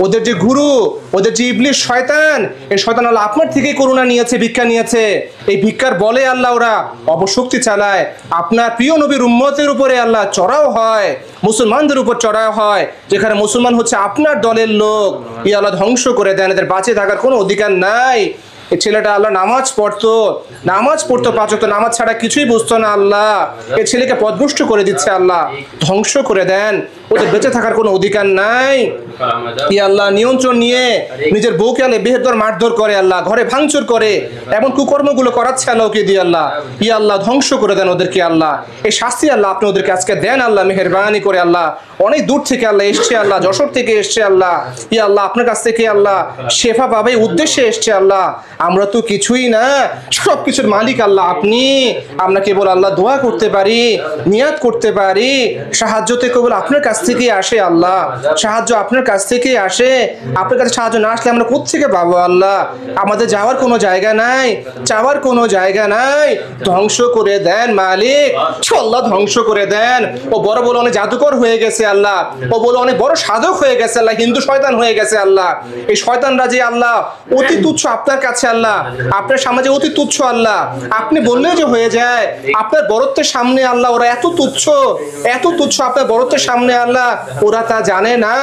ওদের যে গুরু, ওদের যে ইবলিস শয়তান, এই শয়তান আল্লাহ আপনার থেকেই করুণা নিয়েছে, ভিক্ষা নিয়েছে, এই ভিক্ষার বলে আল্লাহ ওরা অপশক্তি চালায়, আপনার প্রিয় নবীর উম্মতের উপরে আল্লাহ চড়াও হয়, মুসলমানদের উপর চড়াও হয়, যেখানে মুসলমান হচ্ছে আপনার দলের লোক। ইয়া আল্লাহ ধ্বংস করে দেন, এদের বাঁচে থাকার কোনো অধিকার নাই। এই ছেলেটা আল্লাহ নামাজ পড়তো পাঁচ ওয়াক্ত নামাজ ছাড়া কিছুই বুঝতো না আল্লাহ, এই ছেলেকে পথভ্রষ্ট করে দিচ্ছে আল্লাহ, ধ্বংস করে দেন, ওদের বেঁচে থাকার কোনো অধিকার নাই। ইয়া আল্লাহ নিয়ন্ত্রণ নিয়ে নিজের বউকে আল্লাহ বেহেদর মারধর করে আল্লাহ, ঘরে ভাঙচুর করে, এমন কুকর্মগুলো করাচ্ছে আল্লাহ ওকে দিয়ে আল্লাহ। ইয়া আল্লাহ ধ্বংস করে দেন ওদেরকে আল্লাহ, এই শাস্তি আল্লাহ আপনি ওদেরকে আজকে দেন আল্লাহ, মেহেরবানি করে আল্লাহ। অনেক দূর থেকে আল্লাহ এসছে আল্লাহ, যশোর থেকে এসছে আল্লাহ, ইয়া আল্লাহ আপনার কাছ থেকে আল্লাহ শেফা পাবে উদ্দেশ্যে এসছে আল্লাহ। আমরা তো কিছুই না, সব কিছুর মালিক আল্লাহ আপনি। আমরা কেবল আল্লাহ দোয়া করতে পারি, নিয়াত করতে পারি, সাহায্য তো কেবল আপনার কাছ থেকে আসে আল্লাহ, সাহায্য আপনার কাছ থেকে আসে। আপনার কাছে সাহায্য না আসলে আমরা কোত্থেকে পাবো আল্লাহ? আমাদের যাওয়ার কোনো জায়গা নাই, চাওয়ার কোনো জায়গা নাই। ধ্বংস করে দেন মালিক, আল্লাহ ধ্বংস করে দেন। ও বড় বড় অনেক জাদুকর হয়ে গেছে আল্লাহ, ও বলে অনেক বড় সাধক হয়ে গেছে আল্লাহ, হিন্দু শয়তান হয়ে গেছে আল্লাহ। এই শয়তানরা যে আল্লাহ অতি তুচ্ছ আপনার কাছে আল্লাহ, আপনার সমাজে অতি তুচ্ছ আল্লাহ, আপনি বললেও যে হয়ে যায়। আপনার বড়ত্বের সামনে আল্লাহ ওরা এত তুচ্ছ, এত তুচ্ছ আপনার বড়ত্বের সামনে আল্লাহ, ওরা তা জানে না।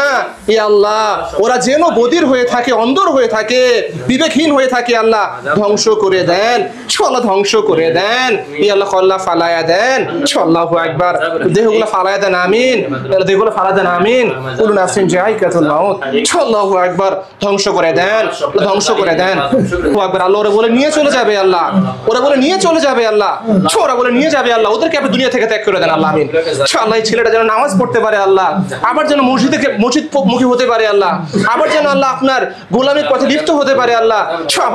ই আল্লাহ ওরা যেন বধির হয়ে থাকে, অন্ধর হয়ে থাকে, বিবেকহীন হয়ে থাকে আল্লাহ, ধ্বংস করে দেন, আল্লাহ ধ্বংস করে দেন। ই আল্লাহ আল্লাহ ফালায়া দেন, আল্লাহু আকবার। দেহগুলো ফালায়া দেন, আমিন। দেহগুলো ফালা দেন, আমিন। কুল্লু নাফসিন যায়িকাতুল মাউত, আল্লাহু আকবার। ধ্বংস করে দেন, ধ্বংস করে দেন। আল্লাহু আকবার। আল্লাহ ওরা বলে নিয়ে চলে যাবে আল্লাহ, ওরা বলে নিয়ে চলে যাবে আল্লাহ, ওরা বলে নিয়ে যাবে আল্লাহ, ওদেরকে আপনি দুনিয়া থেকে ত্যাগ করে দেন আল্লাহ, আমিন। আল্লাহ এই ছেলেটা যেন নামাজ পড়তে পারে আল্লাহ, আবার যেন মসজিদ মুখী হতে পারে আল্লাহ, আবার যেন আল্লাহ আপনার গোলামীর পথে লিপ্ত হতে পারে আল্লাহ,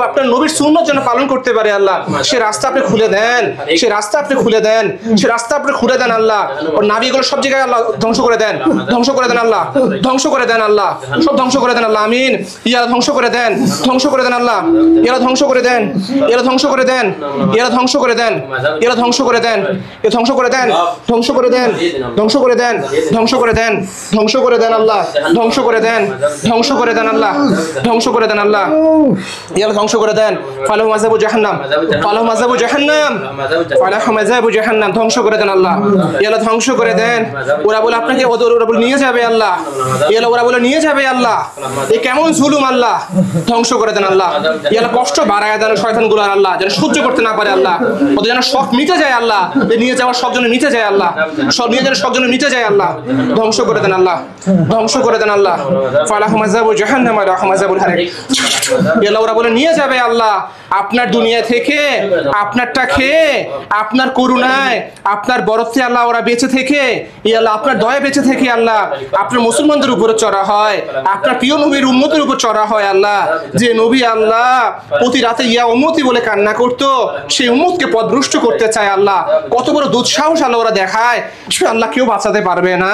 আপনার নবীর সুন্নাত যেন পালন করতে পারে আল্লাহ। সে রাস্তা আপনি খুলে দেন, সে রাস্তা আপনি খুলে দেন, সে রাস্তা আপনি খুলে দেন আল্লাহ। ওর নাবিগুলো সব জায়গায় আল্লাহ ধ্বংস করে দেন, ধ্বংস করে দেন আল্লাহ, ধ্বংস করে দেন আল্লাহ, সব ধ্বংস করে দেন আল্লাহ, আমিন। ইয়া ধ্বংস করে দেন, ধ্বংস করে দেন আল্লাহ, এরা ধ্বংস করে দেন, এরা ধ্বংস করে দেন, এরা ধ্বংস করে দেন, এরা ধ্বংস করে দেন, এ ধ্বংস করে দেন, ধ্বংস করে দেন, ধ্বংস করে দেন, ধ্বংস করে দেন, ধ্বংস করে দেন আল্লাহ, ধ্বংস করে দেন, ধ্বংস করে দেন আল্লাহ, ধ্বংস করে দেন আল্লাহ, ইয়ালা ধ্বংস করে দেন। ফালাহু মাযাবু জাহান্নাম, ফালাহু মাযাবু জাহান্নাম, ফালাহু মাযাবু জাহান্নাম, ধ্বংস করে দেন আল্লাহ, ইয়ালা ধ্বংস করে দেন। ওরা বলে আপনাকে ওরা বলে নিয়ে যাবে আল্লাহ, ইয়ালা ওরা বলে নিয়ে যাবে আল্লাহ, এই কেমন জুলুম আল্লাহ, ধ্বংস করে দেন আল্লাহ। ইয়ালা কষ্ট বাড়ায় দেন শয়তানগুলো আল্লাহ, যেন সহ্য করতে না পারে আল্লাহ, ওদের যেন শখ মিটে যায় আল্লাহ, নিয়ে যাওয়ার শখ যেন মিটে যায় আল্লাহ, সব নিয়ে যাওয়ার শখ যেন মিটে যায় আল্লাহ, ধ্বংস করে দেন আল্লাহ, ধ্বংস করে দেন আল্লাহ। ফালাহু মাযাবু জাহান্নাম ওয়া লাহু মাযাবুল হারিক, ইয়ালা ওরা বলে নিয়ে যাবে আল্লাহ আপনার দুনিয়া থেকে, আপনারটা খেয়ে, আপনার করুণায়, আপনার বরত্বে আল্লাহ ওরা বেঁচে থেকে, আল্লাহ আপনার দয়া বেঁচে থেকে আল্লাহ আপনার মুসলমানদের উপরে চড়া হয়, আপনার প্রিয় নবীর উম্মতের উপর চড়া হয় আল্লাহ। যে নবী আল্লাহ প্রতি রাতে ইয়া উম্মতি বলে কান্না করতো, সেই উম্মতকে পথভ্রষ্ট করতে চায় আল্লাহ। কত বড় দুঃসাহস আল্লাহ ওরা দেখায়, আল্লাহ কেউ বাঁচাতে পারবে না।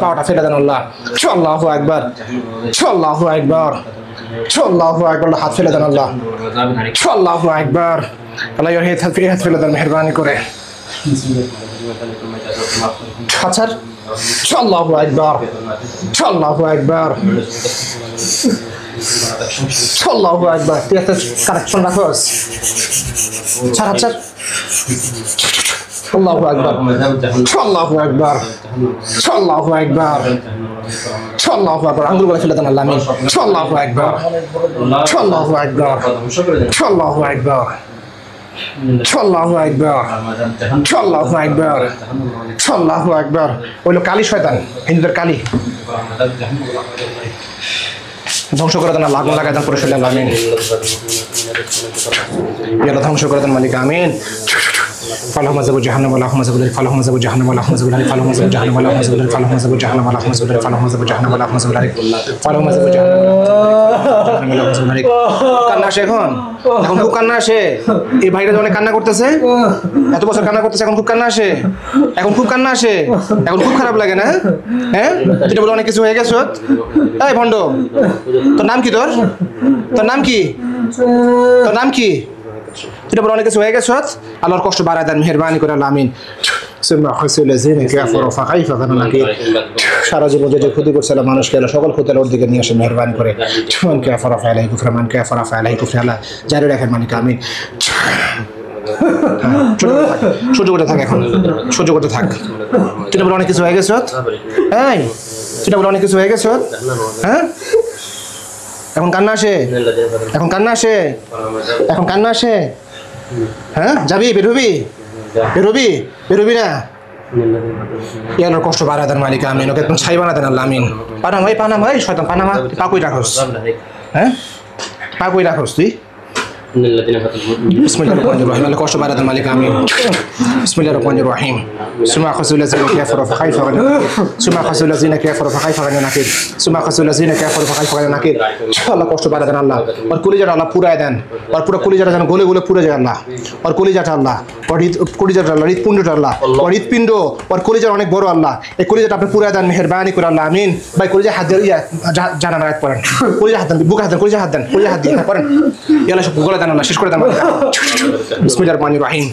পাওয়াটা ফেলে দেন আল্লাহ। আল্লাহু আকবার, আল্লাহু আকবার, আল্লাহু আকবার। হাত ফেলে দেন আল্লাহ। আল্লাহু আকবার। আল্লাহ হাত ফেলে দেন মেহেরবানি করে। আচ্ছা, আল্লাহু আকবার, আল্লাহু আকবার, আল্লাহু আকবার। তুই একটা কারেকশন রাখোস। ছাড় ছাড়। আল্লাহু আকবার, আল্লাহু আকবার, আল্লাহু আকবার, আল্লাহু আকবার। আঙ্গুলগুলো ফেলে দেন আল্লাহ। আমিন। আল্লাহু আকবার, আল্লাহু আকবার, আল্লাহু আকবার, আল্লাহু আকবার, আল্লাহু আকবার, আল্লাহু আকবার। ওইলো কালী শয়তান, হিন্দুদের কালী। ধ্বংস করে দেন আল্লাহ। আগুন লাগাই দেন পুরো শরীরে আল্লাহ। আমিন। ইয়াল্লাহ ধ্বংস করে দেন মালিক। আমিন। فلهم عذاب جهنم ولا هم عذاب النار. فلهم عذاب جهنم ولا هم عذاب النار. فلهم عذاب جهنم ولا هم عذاب النار. فلهم عذاب جهنم ولا هم عذاب النار. فلهم عذاب جهنم ولا هم عذاب النار. فلهم عذاب جهنم ولا هم عذاب النار. কান্না আসে এখন? এখন খুব কান্না আসে। এই ভাইটা অনেক কান্না করতেছে, এত বছর কান্না করতেছে, এখন খুব কান্না আসে, এখন খুব কান্না আসে, এখন খুব খারাপ লাগে না? হ্যাঁ, তুই বলে অনেক কিছু হয়ে গেছ। এই ভণ্ড, তোর নাম কি? তোর নাম কি? তোর নাম কি? তুই বলে অনেক কিছু হয়ে গেছ। আল্লাহর কষ্ট বাড়ায় দেন মেহেরবানি করে আল্লাহ। আমিন। সারা জীবন যে ক্ষতি করছে মানুষকে সকল ক্ষতি ওর দিকে নিয়ে আসে মেহেরবানি করে। জারি রাখেন মালিক। আমিন। সহ্য করতে থাক, এখন সহ্য করতে থাক। তুই বলে অনেক কিছু হয়ে গেছ। এই তুই বলে অনেক কিছু হয়ে গেছ। হ্যাঁ, এখন কান্না আসে, এখন কান্না আসে, এখন কান্না আসে। হ্যাঁ, যাবি? বেরোবি? বেরোবি? বেরোবি না? ইয়ার কষ্ট বাড়া দেন মালিক। আমিন। ওকে তুমি ছাই বানা দেন আল্লাহ। আমিন। পানাম ভাই, পানাম ভাই, শয়তান পানামা। পাকুই রাখোস। হ্যাঁ, পাকুই রাখোস তুই। বিসমিল্লাহির রহমানির রহিম। আল্লাহ কষ্ট বাড়া দেন মালিক। আমিন। বিসমিল্লাহির রহমানির রহিম। সুমা খাসুলাযিনা কাফারু ফাখাইফা গানা। সুমা খাসুলাযিনা কাফারু ফাখাইফা গানা নাকির। সুমা খাসুলাযিনা কাফারু ফাখাইফা গানা নাকির। আল্লাহ কষ্ট বাড়া দেন আল্লাহ। আর কলিজাটা আল্লাহ পুরায় দেন। আর পুরো কলিজাটা যেন গলে গলে পুড়ে যায় আল্লাহ। আর কলিজাটা আল্লাহ, কলিজাটা আল্লাহ, হৃৎপিণ্ডটা আল্লাহ, আর হৃৎপিণ্ড আর কলিজাটা অনেক বড় আল্লাহ। এই কলিজাটা আপনি পুরায় দেন মেহেরবানি করে আল্লাহ। আমিন। ভাই কলিজা হাত দিয়ে জানার আয়াত পড়েন। কলিজা হাত দেন, বুকে হাত দেন, কলিজা হাত দেন, কলিজা হাত দিয়ে পড়েন। ইয়াল্লাহ সব গলে দেন আল্লাহ, শেষ করে দেন। বিসমিল্লাহির রহমানির রহিম।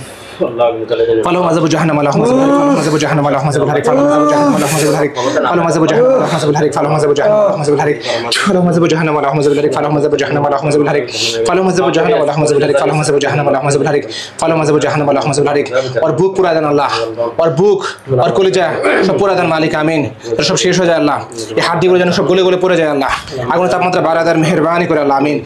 فلهم عذاب جهنم ولا هم عذاب الحريق. فلهم عذاب جهنم ولا هم عذاب الحريق. فلهم عذاب جهنم ولا هم عذاب الحريق. فلهم عذاب جهنم ولا هم عذاب الحريق. فلهم عذاب جهنم ولا هم عذاب الحريق. فلهم عذاب جهنم ولا هم عذاب الحريق. فلهم عذاب جهنم ولا هم عذاب الحريق. فلهم عذاب جهنم ولا هم عذاب الحريق. فلهم عذاب جهنم ولا هم عذاب الحريق. और বুক পুরা দেন আল্লাহ, और বুক और কলিজা সব পুরা দেন মালিক। আমিন। সব শেষ হয়ে যায় আল্লাহ। এই হাড়গুলো যেন সব গলে গলে পড়ে যায় আল্লাহ। আগুনের তাপমাত্রা বাড়ায় দেন মেহেরবানি করে আল্লাহ। আমিন।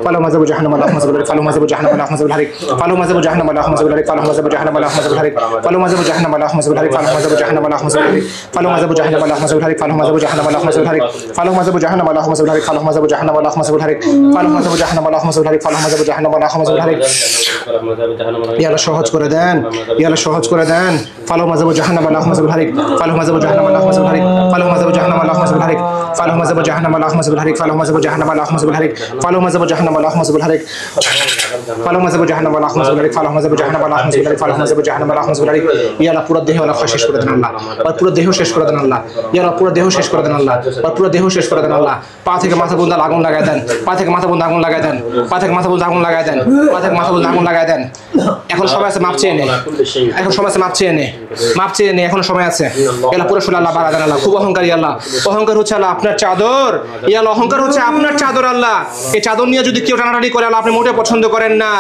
فلهم عذاب جهنم ولا هم عذاب الحريق. فلهم عذاب جهنم ولا هم عذاب الحريق. فلهم عذاب جهنم ولا هم عذاب الحريق. فلهم عذاب جهنم ولا هم عذاب الحريق. فلهم عذاب جهنم ولا هم عذاب الحريق. فلهم عذاب جهنم ولا هم عذاب الحريق. فلهم عذاب جهنم ولا هم عذاب الحريق. فلهم عذاب جهنم ولا هم عذاب الحريق. فلهم عذاب جهنم ولا هم عذاب الحريق. فلهم عذاب جهنم ولا هم عذاب الحريق. فلهم عذاب جهنم ولا هم عذاب الحريق. فلهم عذاب جهنم ولا هم عذاب الحريق. ইয়াল্লাহ সহজ করে দেন, ইয়াল্লাহ সহজ করে দেন। فلهم عذاب جهنم ولا هم عذاب الحريق. فلهم عذاب جهنم ولا هم عذاب الحريق. فلهم عذاب جهنم ولا هم عذاب الحريق. فلهم عذاب جهنم ولا هم عذاب الحريق. فلهم عذاب جهنم ولا هم عذاب الحريق. فلهم عذاب جهنم ولا هم عذاب الحريق. فلهم عذاب جهنم ولا هم عذاب الحريق. فلهم عذاب جهنم ولا هم عذاب الحريق. فلهم عذاب جهنم ولا هم عذاب الحريق. ইয়াল্লাহ পুরো দেহ আল্লাহ শেষ করে দেন আল্লাহ। আর পুরো দেহ শেষ করে দেন আল্লাহ। ইয়াল্লাহ পুরো দেহ শেষ করে দেন আল্লাহ। আর পুরো দেহ শেষ করে দেন আল্লাহ। পা থেকে মাথা পর্যন্ত আগুন লাগায় দেন। পা থেকে মাথা পর্যন্ত আগুন লাগায় দেন। পা থেকে মাথা পর্যন্ত আগুন লাগায় দেন। পা থেকে মাথা পর্যন্ত আগুন লাগায় দেন। এখন সবাই আছে মাপ চেয়ে নে। এখন সবাই আছে মাপ চেয়ে নে। মাপ চেয়ে নে, এখনো সময় আছে। ইয়াল্লাহ পুরো শরীর আল্লাহ বাড়া দেন আল্লাহ। খুব অহংকারী আল্লাহ। অহংকার হচ্ছে আল্লাহ আপনার চাদর। ইয়াল্লাহ অহংকার হচ্ছে আপনার চাদর আল্লাহ। এই চাদর নিয়ে যদি কেউ টানাটানি করে আল্লাহ আপনি মোটে পছন্দ করেন না।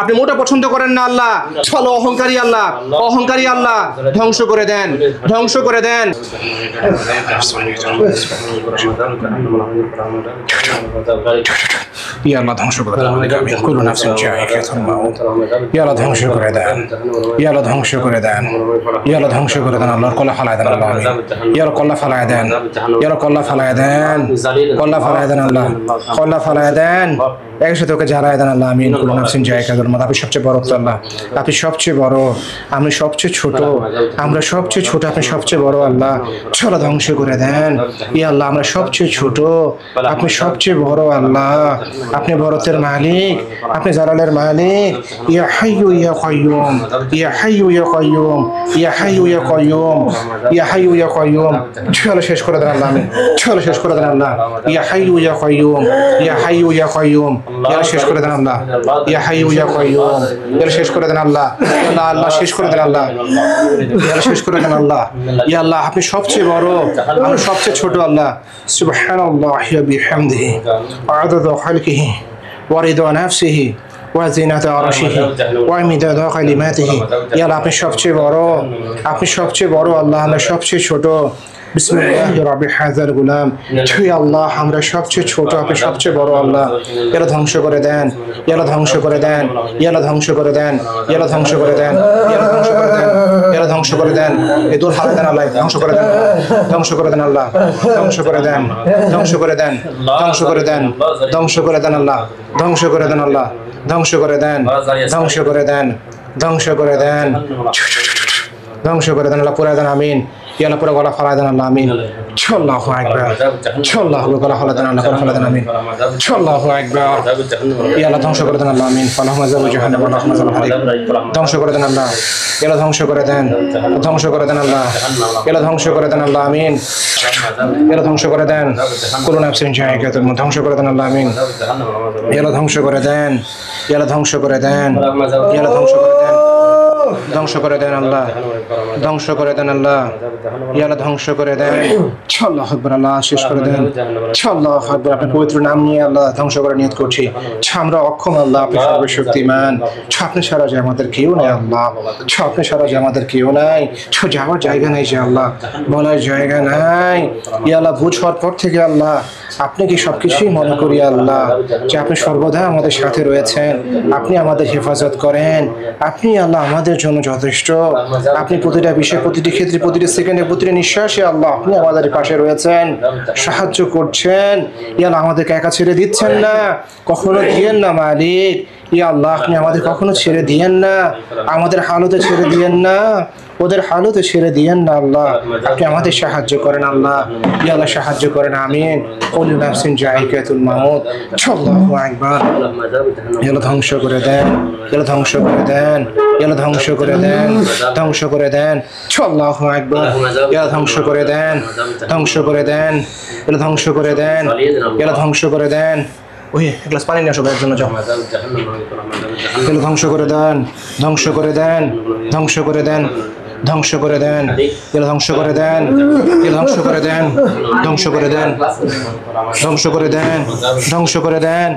আপনি মোটে পছন্দ করেন না আল্লাহ। চলো অহংকারী আল্লাহ, অহংকারী আল্লাহ ধ্বংস করে দেন, ধ্বংস করে দেন। ইয়া আল্লাহ ধ্বংস করে দেন। আমিন। কুল্লু নাফসিন যায়িকাতুল মাউত। ইয়া আল্লাহ ধ্বংস করে দেন। ইয়া আল্লাহ ধ্বংস করে দেন। ইয়া আল্লাহ ধ্বংস করে দেন। আল্লাহর কল্লা ফালায় দেন আল্লাহ। আমিন। ইয়া আল্লাহ কল্লা ফালায় দেন। ইয়া আল্লাহ কল্লা ফালায় দেন। কল্লা ফালায় দেন আল্লাহ। কল্লা ফালায় দেন। একসাথে ওকে ঝাড়ায় দেন আল্লাহ। আমিন। কুল্লু নাফসিন যায়িকাতুল মাউত। আপনি সবচেয়ে বড় আল্লাহ। আপনি সবচেয়ে বড়, আমি সবচেয়ে ছোট। আমরা সবচেয়ে ছোট, আপনি সবচেয়ে বড় আল্লাহ। চলো ধ্বংস করে দেন। ইয়া আল্লাহ আমরা সবচেয়ে ছোট, আপনি সবচেয়ে বড় আল্লাহ। আপনি বরত্বের মালিক, আপনি জালালের মালিক। ইয়া হাইয়ু ইয়া কাইয়ুম, ইয়া হাইয়ু ইয়া কাইয়ুম, ইয়া হাইয়ু ইয়া কাইয়ুম, ইয়া হাইয়ু ইয়া কাইয়ুম। চলো শেষ করে দেন আল্লাহ, আমিন। চলো শেষ করে দেন আল্লাহ। ইয়া হাইয়ু ইয়া কাইয়ুম, ইয়া হাইয়ু ইয়া কাইয়ুম। ইয়া শেষ করে দেন আল্লাহ। ইয়া হাইয়ু ইয়া কাইয়ুম। ইয়া শেষ করে দেন আল্লাহ। আল্লাহ আল্লাহ শেষ করে দেন আল্লাহ। ইয়া শেষ করে দেন আল্লাহ। ইয়া আল্লাহ আপনি সবচেয়ে বড়, আমি সবচেয়ে ছোট আল্লাহ। সুবহানাল্লাহি ওয়া বিহামদিহি আদাদা খালকিহি ওয়া রিদা নাফসিহি ওয়া জিনাতা আরশিহি ওয়া মিদাদা কালিমাতিহি। ইয়া আল্লাহ আপনি সবচেয়ে বড়, আপনি সবচেয়ে বড় আল্লাহ, আমরা সবচেয়ে ছোট। বিসমিল্লাহির রাব্বি হাযাল গুলাম। ছুই আল্লাহ আমরা সবচেয়ে ছোট, আপনি সবচেয়ে বড় আল্লাহ। এরা ধ্বংস করে দেন, এরা ধ্বংস করে দেন, এরা ধ্বংস করে দেন, এরা ধ্বংস করে দেন, এরা ধ্বংস করে দেন, এরা ধ্বংস করে দেন। এই দূর হারা দেন আল্লাহ, ধ্বংস করে দেন, ধ্বংস করে দেন আল্লাহ, ধ্বংস করে দেন, ধ্বংস করে দেন, ধ্বংস করে দেন, ধ্বংস করে দেন আল্লাহ, ধ্বংস করে দেন আল্লাহ, ধ্বংস করে দেন, ধ্বংস করে দেন, ধ্বংস করে দেন, ধ্বংস করে দেন আল্লাহ, পুরা দেন আমিন। ইয়া আল্লাহ পুরা গলা ফালা দেন আল্লাহ, আমিন। আল্লাহু আকবার, আল্লাহু গলা ফালা দেন আল্লাহ, গলা ফালা দেন আমিন। আল্লাহু আকবার। ইয়া আল্লাহ ধ্বংস করে দেন আল্লাহ, আমিন। ফালাহু যাবু জাহান্নাম ওয়া লাহু যাবু হারিক। ধ্বংস করে দেন আল্লাহ, ইয়া ধ্বংস করে দেন, ধ্বংস করে দেন আল্লাহ, ইয়া ধ্বংস করে দেন আল্লাহ, আমিন। ইয়া ধ্বংস করে দেন, কুলু নাফসিন যায়িকাতুল মউত। ধ্বংস করে দেন আল্লাহ, আমিন। ইয়া ধ্বংস করে দেন, ইয়া ধ্বংস করে দেন, ইয়া ধ্বংস করে দেন, ধ্বংস করে দেন আল্লাহ, ধ্বংস করে দেন আল্লাহ, ইয়া আল্লাহ ধ্বংস করে দেন। আল্লাহু আকবার। আল্লাহ শেষ করে দেন। আল্লাহু আকবার। আপনার পবিত্র নাম নিয়ে আল্লাহ ধ্বংস করার নিয়ত করছি। আমরা অক্ষম আল্লাহ, আপনি সর্বশক্তিমান। আপনি ছাড়া যে আমাদের কেউ নেই আল্লাহ, আপনি ছাড়া যে আমাদের কেউ নাই। যাওয়ার জায়গা নেই যে আল্লাহ, বলার জায়গা নাই। ইয়া আল্লাহ বুঝ হওয়ার পর থেকে আল্লাহ আপনি কি সবকিছুই মনে করি আল্লাহ যে আপনি সর্বদা আমাদের সাথে রয়েছেন, আপনি আমাদের হেফাজত করেন, আপনি আল্লাহ আমাদের জন্য যথেষ্ট। আপনি প্রতিটা বিষয়ে, প্রতিটি ক্ষেত্রে, প্রতিটি সেকেন্ডে, প্রতিটি নিঃশ্বাসে আল্লাহ আপনি আমাদের পাশে রয়েছেন, সাহায্য করছেন। ইয়া আল্লাহ আমাদেরকে একা ছেড়ে দিচ্ছেন না, কখনো দিয়েন না মালিক। ইয়া আল্লাহ আপনি আমাদের কখনো ছেড়ে দিয়েন না, আমাদের হালতে ছেড়ে দিয়েন না, ওদের হালতে ছেড়ে দিয়েন না আল্লাহ। আপনি আমাদের সাহায্য করেন আল্লাহ, ইয়া আল্লাহ সাহায্য করেন, আমিন। কুলু নাফসিন যায়িকাতুল মাউত। আল্লাহু আকবার। ইয়া আল্লাহ ধ্বংস করে দেন, ইয়া আল্লাহ ধ্বংস করে দেন, ইয়া আল্লাহ ধ্বংস করে দেন, ধ্বংস করে দেন। আল্লাহু আকবার। ইয়া আল্লাহ ধ্বংস করে দেন, ধ্বংস করে দেন, ইয়া আল্লাহ ধ্বংস করে দেন, ইয়া আল্লাহ ধ্বংস করে দেন। ওই এক গ্লাস পানি নিয়ে আসো ভাইয়ের জন্য, যাও। ধ্বংস করে দেন, ধ্বংস করে দেন, ধ্বংস করে দেন, ধ্বংস করে দেন, ধ্বংস করে দেন, ধ্বংস করে দেন, ধ্বংস করে দেন, ধ্বংস করে দেন, ধ্বংস করে দেন,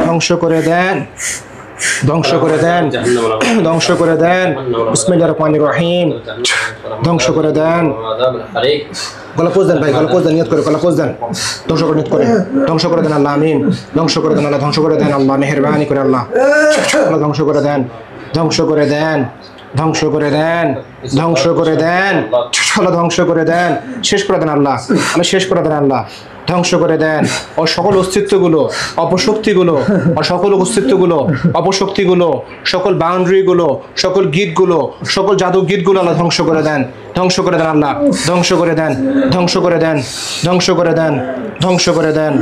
ধ্বংস করে দেন, ধ্বংস করে দেন, ধ্বংস করে দেন। বিসমিল্লাহির রহমানির রহিম। ধ্বংস করে দেন। গলা পোজ দেন ভাই, গলা পোজ দেন, নিয়ত করে গলা পোজ দেন, ধ্বংস করে নিয়ত করে, ধ্বংস করে দেন আল্লাহ, আমিন। ধ্বংস করে দেন আল্লাহ, ধ্বংস করে দেন আল্লাহ, মেহেরবানি করে আল্লাহ, ধ্বংস করে দেন, ধ্বংস করে দেন, ধ্বংস করে দেন, ধ্বংস করে দেন, ধ্বংস করে দেন, শেষ করে দেন আল্লাহ, আমি শেষ করে দেন আল্লাহ, ধ্বংস করে দেন। ও সকল অস্তিত্বগুলো, অপশক্তিগুলো, ও সকল অস্তিত্বগুলো, অপশক্তিগুলো, সকল বাউন্ডারিগুলো, সকল গীতগুলো, সকল জাদু গীতগুলো আল্লাহ ধ্বংস করে দেন, ধ্বংস করে দেন আল্লাহ, ধ্বংস করে দেন, ধ্বংস করে দেন, ধ্বংস করে দেন, ধ্বংস করে দেন,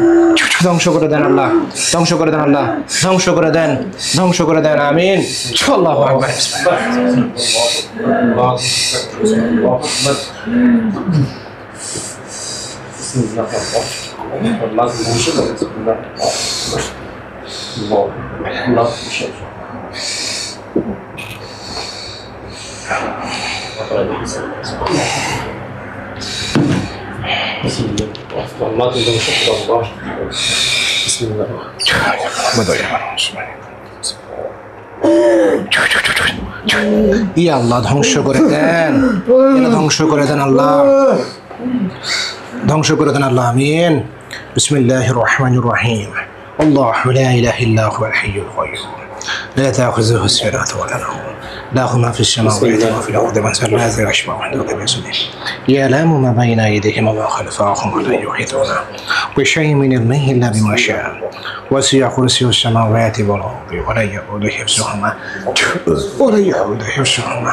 ধ্বংস করে দেন আল্লাহ, ধ্বংস করে দেন আল্লাহ, ধ্বংস করে দেন, ধ্বংস করে দেন, আমিন। আল্লাহু আকবার। ইয়া আল্লাহ ধ্বংস করে দেন, ধ্বংস করে দেন আল্লাহ, ধ্বংস করে দেন আল্লাহ, আমিন। বিসমিল্লাহির রহমানির রহিম। আল্লাহু লা ইলাহা ইল্লা হুয়াল হাইয়ুল কাইয়্যুম لا تأخذه سنة ولا نوم له ما في السماوات وفي الأرض من ذا الذي يشفع عنده بإذنه يعلم ما بين أيديهم وما خلفهم ولا يحيطون بشيء من علمه إلا بما شاء وسع كرسيه السماوات والأرض ولا يؤوده حفظهما ولا يؤوده حفظهما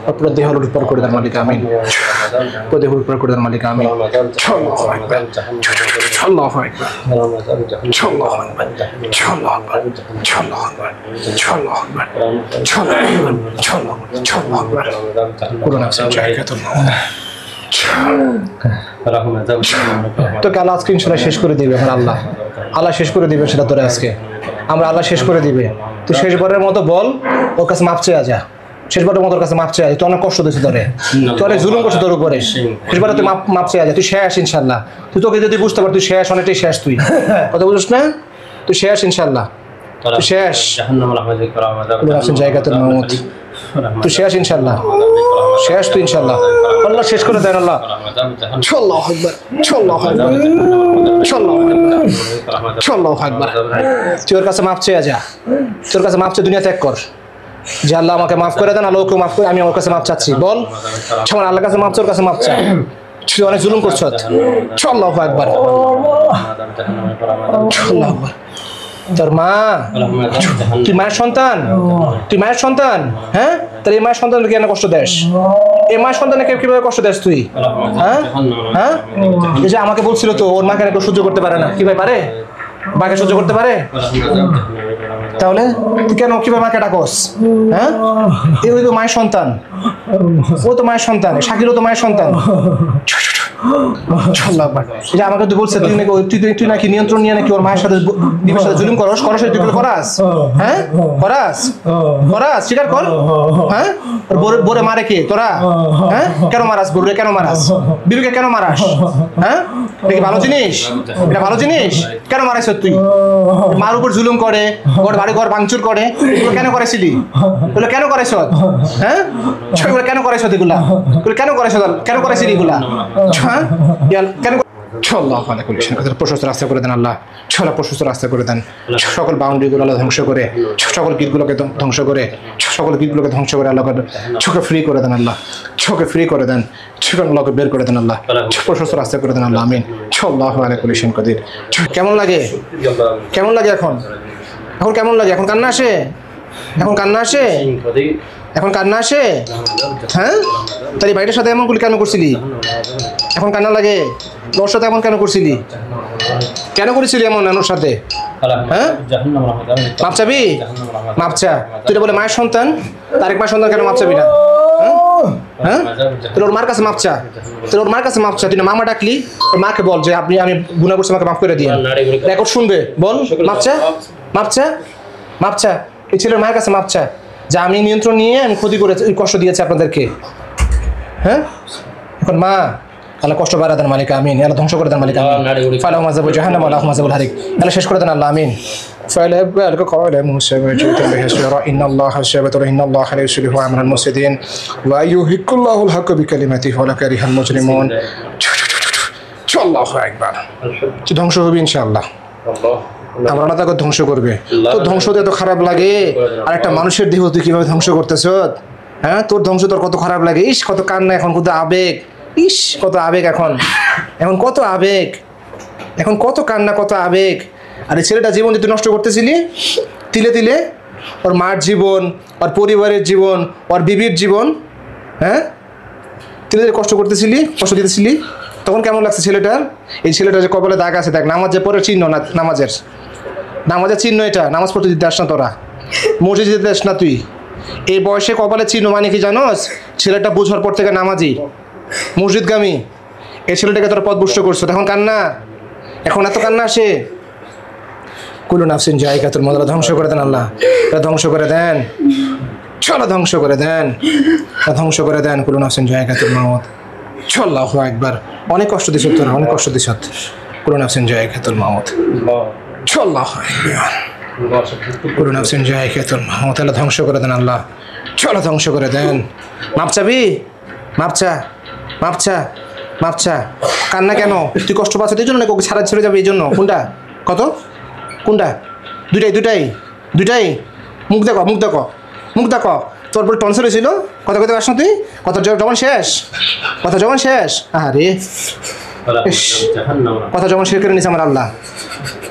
পুরো দেহ লুটপাট করে দেন মালিক আমিন, পুরো দেহ লুটপাট করে দেন মালিক আমিন। আল্লাহু আকবার, আল্লাহু আকবার, আল্লাহু আকবার, আল্লাহু আকবার, আল্লাহু আকবার, আল্লাহু আকবার, আল্লাহু আকবার, আল্লাহু আকবার। পুরো নাফসের জায়গাতুল মাউত। তোকে আল্লাহ আজকে ইনশাল্লাহ শেষ করে দিবে। আমার আল্লাহ, আল্লাহ শেষ করে দিবে সেটা তোরে আজকে। আমরা আল্লাহ শেষ করে দিবে। তুই শেষবারের মতো বল, ওর কাছে মাপ চেয়ে যা। শেষবারের মতো ওর কাছে মাপ চেয়ে যা। তুই অনেক কষ্ট দিয়েছিস তোরে, তুই অনেক জুলুম করছিস তোর উপরে। শেষবারে তুই মাপ চেয়ে যা। তুই শেষ ইনশাল্লাহ। তুই তোকে যদি বুঝতে পার তুই শেষ, অনেকটাই শেষ। তুই কথা বুঝিস না? তুই শেষ ইনশাল্লাহ, তুই শেষ। জায়গাতুল মাউত, তুই শেষ ইনশাল্লাহ, শেষ তুই ইনশাল্লাহ। আল্লাহ শেষ করে দেন আল্লাহ। আল্লাহু আকবার, আল্লাহু আকবার, আল্লাহু আকবার। তুই ওর কাছে মাপ চেয়ে যা। তোর কাছে মাপ চেয়ে দুনিয়া ত্যাগ কর। যে আল্লাহ আমাকে মাফ করে দেন, আল্লাহ ওকে মাফ করে, আমি ওর কাছে মাপ চাচ্ছি। বল আমার আল্লাহর কাছে মাপ চা, ওর কাছে মাপ চা। তুই অনেক জুলুম করছ। আল্লাহু আকবার, আল্লাহু আকবার। তোর মা, তুই মায়ের সন্তান, তুই মায়ের সন্তান। হ্যাঁ, তাহলে এই মায়ের সন্তানকে কেন কষ্ট দেস? এই মায়ের সন্তানকে কিভাবে কষ্ট দেস তুই? হ্যাঁ হ্যাঁ, এই যে আমাকে বলছিল তো ওর মা কেন সহ্য করতে পারে না। কিভাবে পারে? মাকে সহ্য করতে পারে? তাহলে তুই কেন কিভাবে মাকে ডাকস? হ্যাঁ, এই তো মায়ের সন্তান, ও তো মায়ের সন্তান, শাকিরও তো মায়ের সন্তান। এটা আমাকে তুই বলছে তুই নাকি নিয়ন্ত্রণ নিয়ে নাকি ওর মায়ের সাথে বিবির সাথে জুলুম করস। করস তুই করাস? হ্যাঁ করাস, করাস, স্বীকার কর। হ্যাঁ, বোরে মারে কে তোরা? হ্যাঁ, কেন মারাস বোরে? কেন মারাস বিবিকে? কেন মারাস? হ্যাঁ, এটা কি ভালো জিনিস? এটা ভালো জিনিস? কেন মারাইছ তুই? মার উপর জুলুম করে, ওর বাড়ি ঘর ভাঙচুর করে, এগুলো কেন করেছিলি? এগুলো কেন করেছ? হ্যাঁ, এগুলো কেন করেছ? এগুলা কেন করেছ? কেন করেছিলি এগুলা? কেন? প্রশস্ত রাস্তা করে দেন আল্লাহ, ছলা প্রশস্ত রাস্তা করে দেন। সকল বাউন্ডারিগুলো আল্লাহ ধ্বংস করে, সকল গিটগুলোকে ধ্বংস করে, সকল গিটগুলোকে ধ্বংস করে আল্লাহ চোখে ফ্রি করে দেন আল্লাহ, চোখে ফ্রি করে দেন, চোখের আল্লাহকে বের করে দেন আল্লাহ, প্রশস্ত রাস্তা করে দেন আল্লাহ। আমিন। সাল্লাল্লাহু আলাইহি ওয়াসাল্লাম কদির। কেমন লাগে? কেমন লাগে এখন? এখন কেমন লাগে? এখন কান্না আসে? এখন কান্না আসে? এখন কান্না আসে? হ্যাঁ, তাই ভাইটার সাথে এমন কেন করছিলি? এখন কান্না লাগে? ওর সাথে এমন কেন করছিলি? কেন করেছিলি এমন ওর সাথে? হ্যাঁ, মাপ চাবি? মাপ চা। তুই বলে মায়ের সন্তান, তারেক মায়ের সন্তান, কেন মাপ চাবি না? হ্যাঁ, তুই ওর মার কাছে মাপ চা, তুই ওর মার কাছে মাপ চা। তুই না মামা ডাকলি, ওর মাকে বল যে আমি গুনাহ করছি, আমাকে মাফ করে দিন। রেকর্ড শুনবে, বল মাপ চা, মাপ চা, মাপ চা। এই ছেলের মায়ের কাছে মাপ চা যে আমি নিয়ন্ত্রণ নিয়ে আমি ক্ষতি করেছি, কষ্ট দিয়েছি আপনাদেরকে। হ্যাঁ, এখন মা আল্লাহ কষ্ট বাড়া দেন মালিক আমিন। আল্লাহ ধ্বংস করে দেন মালিক আমিন। ফালাহু মাযাবুল জাহান্নাম ওয়া লাহুম মাযাবুল হারিক। আল্লাহ শেষ করে দেন আল্লাহ আমিন। فلبالك قال موسى وجئت بهشر إن الله شبت إن الله لا يصلح عمل المفسدين ويحق الله الحق بكلمته ولو كره المجرمون। আল্লাহু আকবার। তুই ধ্বংস হবি ইনশাআল্লাহ। আমরা না তাকে ধ্বংস করবে। তো ধ্বংস দিয়ে তো খারাপ লাগে, আর একটা মানুষের দেহ তুই কিভাবে ধ্বংস করতেছ? হ্যাঁ, তোর ধ্বংস তোর কত খারাপ লাগে। ইস কত কান্না এখন, কত আবেগ। ইস কত আবেগ এখন, এখন কত আবেগ, এখন কত কান্না, কত আবেগ। আর এই ছেলেটা জীবন যে তুই নষ্ট করতেছিলি তিলে তিলে, ওর মার জীবন, ওর পরিবারের জীবন, ওর বিবির জীবন। হ্যাঁ, তিলে তিলে কষ্ট করতেছিলি, কষ্ট দিতেছিলি। তখন কেমন লাগছে ছেলেটার? এই ছেলেটা যে কপালে দাগ আছে, দেখ নামাজ যে পরে চিহ্ন না, নামাজের চিহ্ন এটা। নামাজ পড়তে দিতে আস না তোরা, মসজিদ যেতে আস না তুই। এই বয়সে কপালে চিহ্ন মানে কি জানোস? ছেলেটা বুঝার পর থেকে নামাজি, মসজিদগামী। এই ছেলেটাকে তোরা পথভ্রষ্ট করছো, এখন কান্না, এখন এত কান্না আসে। কুল্লু নাফসিন যায়কাতুল মাউত। ধ্বংস করে দেন আল্লাহ, ধ্বংস করে দেন, চলো ধ্বংস করে দেন, ধ্বংস করে দেন। কুল্লু নাফসিন যায়কাতুল মাউত। আল্লাহু আকবার। অনেক কষ্ট দিছ তোরা, অনেক কষ্ট দিছ। কুল্লু নাফসিন যায়কাতুল মাউত। আল্লাহু আকবার। কুল্লু নাফসিন যায়কাতুল মাউত। আল্লাহ ধ্বংস করে দেন আল্লাহ, চলো ধ্বংস করে দেন। মাপ চাবি? মাপ চা, মাপ চা, মাপ চা। কান্না কেন? তুই কষ্ট পাচ্ছ এই জন্য নাকি ওকে ছাড়া ছেড়ে যাবে এই জন্য? কোনটা? কত? কোনটা? দুইটাই, দুইটাই, দুইটাই। মুখ দেখো, মুখ দেখো, মুখ দেখো। তোর বলে টনসিল হয়েছিল, কথা কইতে পারছ না তুই? কথা যখন শেষ, কথা যখন শেষ। আরে কথা যখন শেষ করে নিছে আমার আল্লাহ।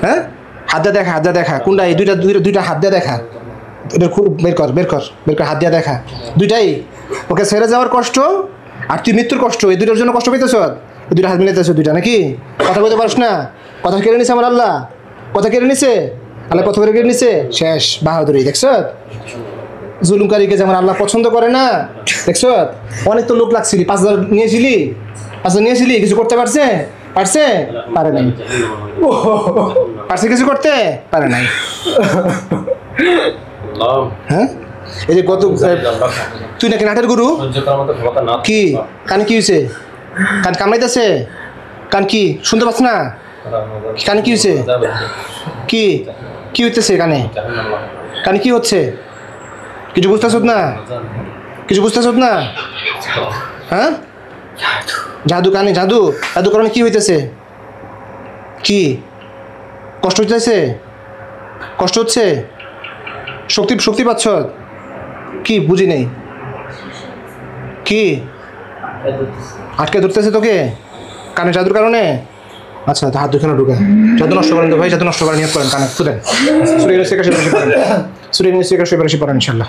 হ্যাঁ, হাত দিয়ে দেখা, হাত দিয়ে দেখা। কোনটা? এই দুইটা, দুইটা হাত দিয়ে দেখা। এটা বের কর, বের কর, বের কর, হাত দিয়ে দেখা। দুইটাই। ওকে ছেড়ে যাওয়ার কষ্ট আর তুই মৃত্যুর কষ্ট, এই দুটোর জন্য কষ্ট পেতেছ, এই দুটো হাত মিলাইতেছ দুইটা নাকি? কথা বলতে পারিস না? কথা কেড়ে নিছে আমার আল্লাহ, কথা কেড়ে নিছে আল্লাহ, কথা কেড়ে নিছে, শেষ বাহাদুরি। দেখছ জুলুমকারীকে যেমন আল্লাহ পছন্দ করে না, দেখছ? অনেক তো লোক লাগছিলি, 5,000 নিয়েছিলি, 5,000 নিয়েছিলি, কিছু করতে পারছে? পারছে? পারে নাই। পারছে কিছু করতে? পারে নাই। হ্যাঁ, এই যে গত তুই নাকি নাটের গুরু, কি কানে কি হয়েছে? কান কামড়াইতেছে? কান কি শুনতে পাচ্ছ না? কানে কি হয়েছে? কি কি হইতেছে কানে? কানে কি হচ্ছে? কিছু বুঝতেছ না? কিছু বুঝতেছ না? হ্যাঁ, জাদু কানে, জাদু, জাদু কারণে কি হইতেছে? কি কষ্ট হইতেছে? কষ্ট হচ্ছে? শক্তি শক্তি পাচ্ছ? কি বুঝি নেই, কি আটকে ধরতেছে তোকে কানে জাদুর কারণে? আচ্ছা, হাত দুখানে ঢুকে জাদু নষ্ট করেন তো ভাই, জাদু নষ্ট করার নিয়ত করেন, কানে খুলেন, সুরে পড়েন ইনশাল্লাহ।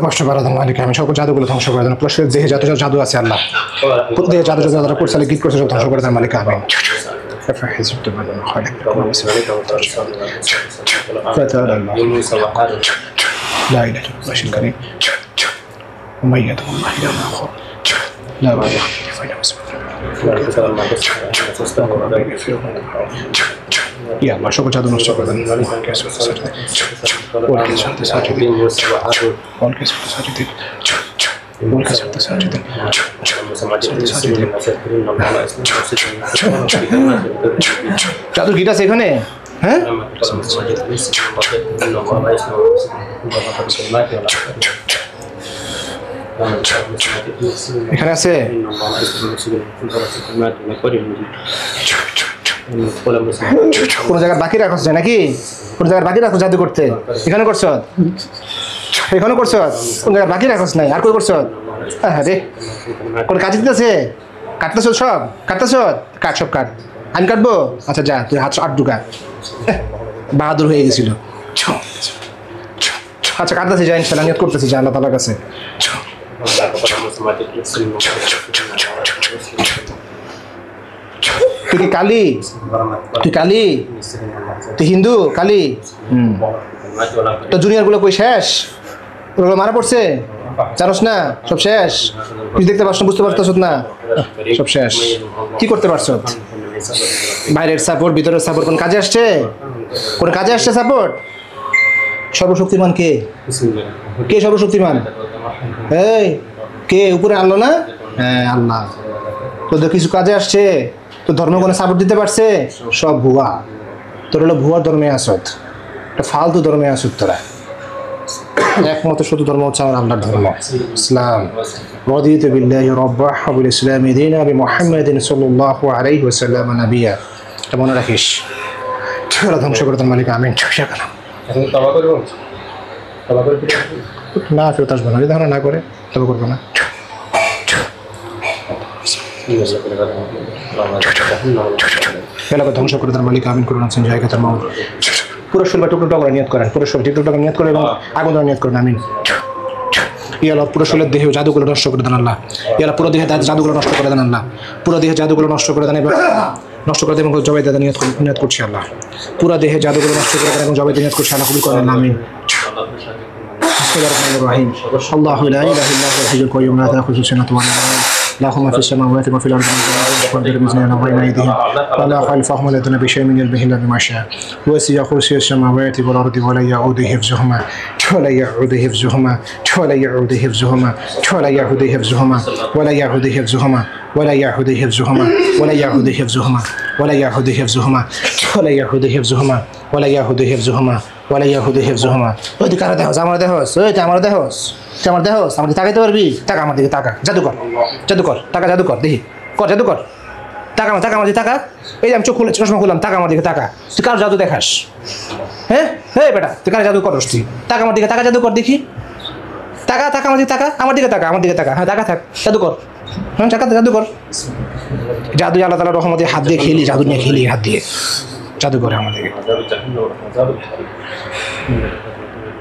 কষ্ট করা দেন মালিক, আমি সকল জাদুগুলো ধ্বংস করে দেন, প্লাস দেহে যত জাদু আছে আল্লাহ, প্রত্যেক জাদু যারা করছে গীত করছে সব ধ্বংস করে দেন মালিক, আমি لا إله إلا الله الكريم ومن يدعو الله إلى ما آخر لا إله إلا الله يا الله شكر جادو نص شكر ذن والكسر ساجدين والكسر ساجدين والكسر ساجدين জাদু গীত আছে এখানে? হ্যাঁ, এখানে আছে। কোন জায়গায় বাকি রাখছ নাকি? কোন জায়গায় বাকি রাখছ জাদু করতে? এখানে করছ? এখানে করছ? কোন জায়গায় বাকি রাখছ নাই? আর কই করছ? হ্যাঁ রে, কোন কাজ দিতেছে? কাটতেছ সব? কাটতেছ? কাট, সব কাট। আমি কাটবো? আচ্ছা যা, তুই হাত 8 ঢুকা। বাহাদুর হয়ে গেছিল। আচ্ছা কাটতেছি, যা ইনশাল্লাহ নিয়ত করতেছি যা আল্লাহ তাআলার কাছে। তুই কি কালী? তুই কালী? তুই হিন্দু কালী? তো জুনিয়র গুলো কই শেষ? ওগুলো মারা পড়ছে, জানোস না? সব শেষ। তুই দেখতে পারছ না, বুঝতে পারতেছ না? সব শেষ। কি করতে পারছ? বাইরের সাপোর্ট, ভিতরের সাপোর্ট, কোন কাজে আসছে? কোন কাজে আসছে সাপোর্ট? সর্বশক্তিমান কে? কে সর্বশক্তিমান? এই কে? উপরে আল্লাহ না? হ্যাঁ আল্লাহ। তোদের কিছু কাজে আসছে? তো ধর্ম কোনো সাপোর্ট দিতে পারছে? সব ভুয়া। তোর হলো ভুয়া ধর্মে আসত, একটা ফালতু ধর্মে আসত তোরা। একমাত্র শুধু ধর্ম হচ্ছে আমার আল্লাহর ধর্ম, ইসলাম। রাদিতু বিল্লাহি রাব্বা ওয়া বিল ইসলামি দীনা ওয়া বিমুহাম্মাদিন সাল্লাল্লাহু আলাইহি ওয়াসাল্লাম নাবিয়্যা। এটা মনে রাখিস। তোরা ধ্বংস করে দেন মালিক, আমিন। এখন তওবা করব? তওবা করে না, ফেরত আসবো না, যদি ধারণা না করে তবে করবো না। এলাকা ধ্বংস করে দেন মালিক, আমিন করুন। আছেন জায়গাতের মাউল পুরো শরীর টুকরো টুকরো নিয়ত করেন, পুরো শরীর টুকরো টুকরো নিয়ত করে এবং আগুন ধরে নিয়ত করেন, আমিন। ইয়াল্লাহ পুরো শরীরের দেহে জাদুগুলো নষ্ট করে দেন আল্লাহ। ইয়াল্লাহ পুরো দেহে জাদুগুলো নষ্ট করে দেন আল্লাহ। পুরো দেহে জাদুগুলো নষ্ট করে দেন এবং নষ্ট করে দেন এবং জবাই দেন নিয়ত করছি আল্লাহ। পুরো দেহে জাদুগুলো নষ্ট করে দেন এবং জবাই নিয়ত করছি আল্লাহ, কবুল করেন আমিন। বিসমিল্লাহির রহমানির রহিম। আল্লাহু লা ইলাহা ইল্লা হুয়াল হাইয়ুল কাইয়্যুম লা তাখুযুহু সিনাতুন ওয়া লা নাওম লাহু মা ফিস সামাওয়াতি ওয়া ফিল আরদি ওয়া বাইনা আইদিহিম ওয়া লা খালফাহুম লা তাদনা বিশাইইন মিন ইলমিহি ইল্লা বিমা শাআ ওয়াসি'a কুরসিyyুহু সামাওয়াতি ওয়াল আরদি ওয়া লা ইয়াউদু হিফযুহুমা ওয়া লা ইয়াউদু হিফযুহুমা ওয়া লা ইয়াউদু হিফযুহুমা ওয়া লা ইয়াউদু হিফযুহুমা ওয়া লা ইয়াউদু হিফযুহুমা ওয়া লা ইয়াউদু হিফযুহুমা ওয়া লা ইয়াউদু হিফযুহুমা ওয়া লা ইয়াউদু হিফযুহুমা ওয়া লা ইয়াউদু হিফযুহুমা ওয়া লা ইয়াউদু হিফযুহুমা ওয়া লা ইয়াউদু হিফযুহুমা। ওই দিকে কারা দেহস? আমার দেহস? ওই তো আমার দেহস, তুই আমার দেহস? আমার দিকে তাকাইতে পারবি? টাকা আমার দিকে, টাকা জাদু কর, জাদু কর, টাকা জাদু কর, দেখি কর, জাদু কর, টাকা আমার, টাকা আমার দিকে, টাকা। এই যে আমি চোখ খুলে চশমা খুললাম, টাকা আমার দিকে, টাকা। তুই কার জাদু দেখাস? হ্যাঁ হ্যাঁ বেটা, তুই কার জাদু করস? তুই টাকা আমার দিকে, টাকা জাদু কর দেখি, টাকা, টাকা আমার দিকে, টাকা আমার দিকে, টাকা আমার দিকে, টাকা। হ্যাঁ টাকা থাক, জাদু কর, হ্যাঁ টাকা জাদু কর। জাদু আল্লাহ তাআলার রহমতে হাত দিয়ে খেলি, জাদু নিয়ে খেলি, হাত দিয়ে জাদু করে আমাদেরকে।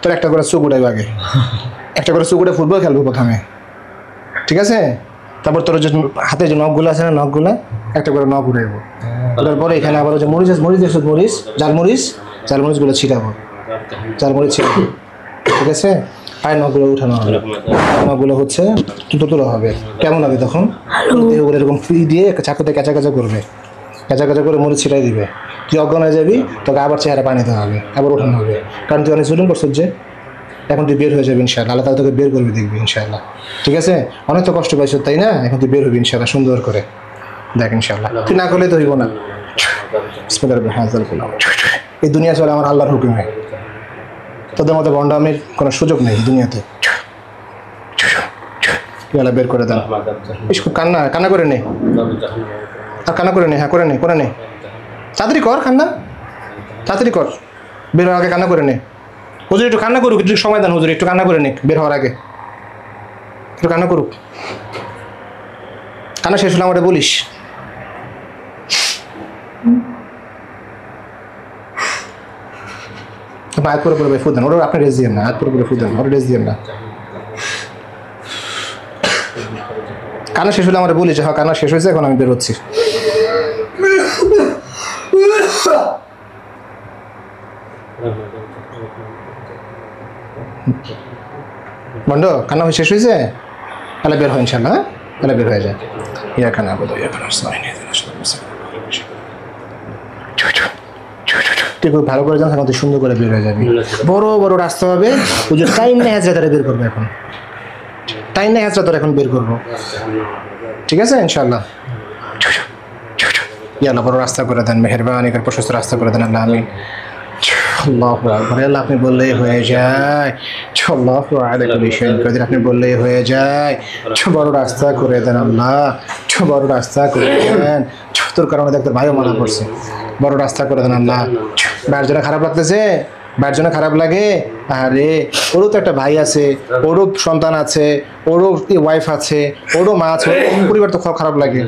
তোর একটা করে চোখ উঠাইবো আগে, একটা করে চোখ উঠে ফুটবল খেলবো প্রথমে, ঠিক আছে? তারপর তোর যে হাতে যে নখগুলো আছে না, নখগুলো একটা করে নখ উঠাইবো। ওটার পরে এখানে আবার যে মরিচ আছে, মরিচ দেখছো, মরিচ, জালমরিচগুলো ছিটাবো, জালমরিচ ছিটাবো, ঠিক আছে? আর নখগুলো উঠানো হবে, নখগুলো হচ্ছে তুলো হবে, কেমন হবে তখন? এগুলো এরকম ফ্রি দিয়ে চাকুতে কাঁচা কাঁচা করবে, কাঁচা কাঁচা করে মরিচ ছিটাই দিবে। তুই অজ্ঞান হয়ে যাবি, তোকে আবার চেহারা পানি দিতে হবে, আবার ওঠানো হবে, কারণ তুই অনেক জুলুম করছিস যে। এখন তুই বের হয়ে যাবি ইনশাআল্লাহ, আল্লাহ তাআলা তোকে বের করবে, দেখবি ইনশাআল্লাহ, ঠিক আছে? অনেক তো কষ্ট পাইছিস তাই না? এখন তুই বের হবি ইনশাআল্লাহ সুন্দর করে, দেখ ইনশাআল্লাহ। তুই না করলে তো হইব না। এই দুনিয়া চলে আমার আল্লাহর হুকুমে, তোদের মতো ভণ্ডামির কোনো সুযোগ নেই দুনিয়াতে। বের করে দেন, খুব কান্না করে নে, আর কান্না করে নে, হ্যাঁ করে নে, তাড়াতাড়ি কর কান্না, তাড়াতাড়ি কর, বের হওয়ার আগে কান্না করে নে। হুজুর একটু কান্না করুক, একটু সময় দেন হুজুর, একটু কান্না করে নিক বের হওয়ার আগে, একটু কান্না করুক। কান্না শেষ হলে আমাদের বলিস। হাত পুরো পুরো ফুদ দেন, ওরা আপনি রেস দিয়েন না, হাত পুরো পুরো ফুদ দেন, ওরা রেস দিয়েন না। কান্না শেষ হলে আমরা বলি যে হ্যাঁ কান্না শেষ হয়েছে, এখন আমি বেরোচ্ছি। বন্ধ, কান্না শেষ হয়েছে, তাহলে বের হয় ইনশাল্লাহ, হ্যাঁ তাহলে বের হয়ে যায়। ইয়া কান্না বলো, ইয়া কান্না তুই খুব ভালো করে যান, এখন তুই সুন্দর করে বের হয়ে যাবি। বড় বড় রাস্তা হবে, ওই যে টাইম নেই হাজরা তারা বের করবো, এখন টাইম নেই হাজরা তোর এখন বের করবো, ঠিক আছে ইনশাল্লাহ। ইয়াল্লাহ বড় রাস্তা করে দেন, মেহেরবানি করে প্রশস্ত রাস্তা করে দেন আল্লাহ, আমিন। আল্লাহু আকবার, আল্লাহ আপনি বললেই হয়ে যায়, আল্লাহু আকবার, আপনি বললেই হয়ে যায়। বড় রাস্তা করে দেন আল্লাহ, বড় রাস্তা করে দেন, তোর কারণে দেখ তোর ভাইও মানা করছে, বড় রাস্তা করে দেন আল্লাহ। ভাইয়ের জন্য খারাপ লাগতেছে, ভাইয়ের জন্য খারাপ লাগে, আরে ওরও তো একটা ভাই আছে, ওরও সন্তান আছে, ওরও ওয়াইফ আছে, ওরও মা আছে, পরিবার তো খারাপ লাগে,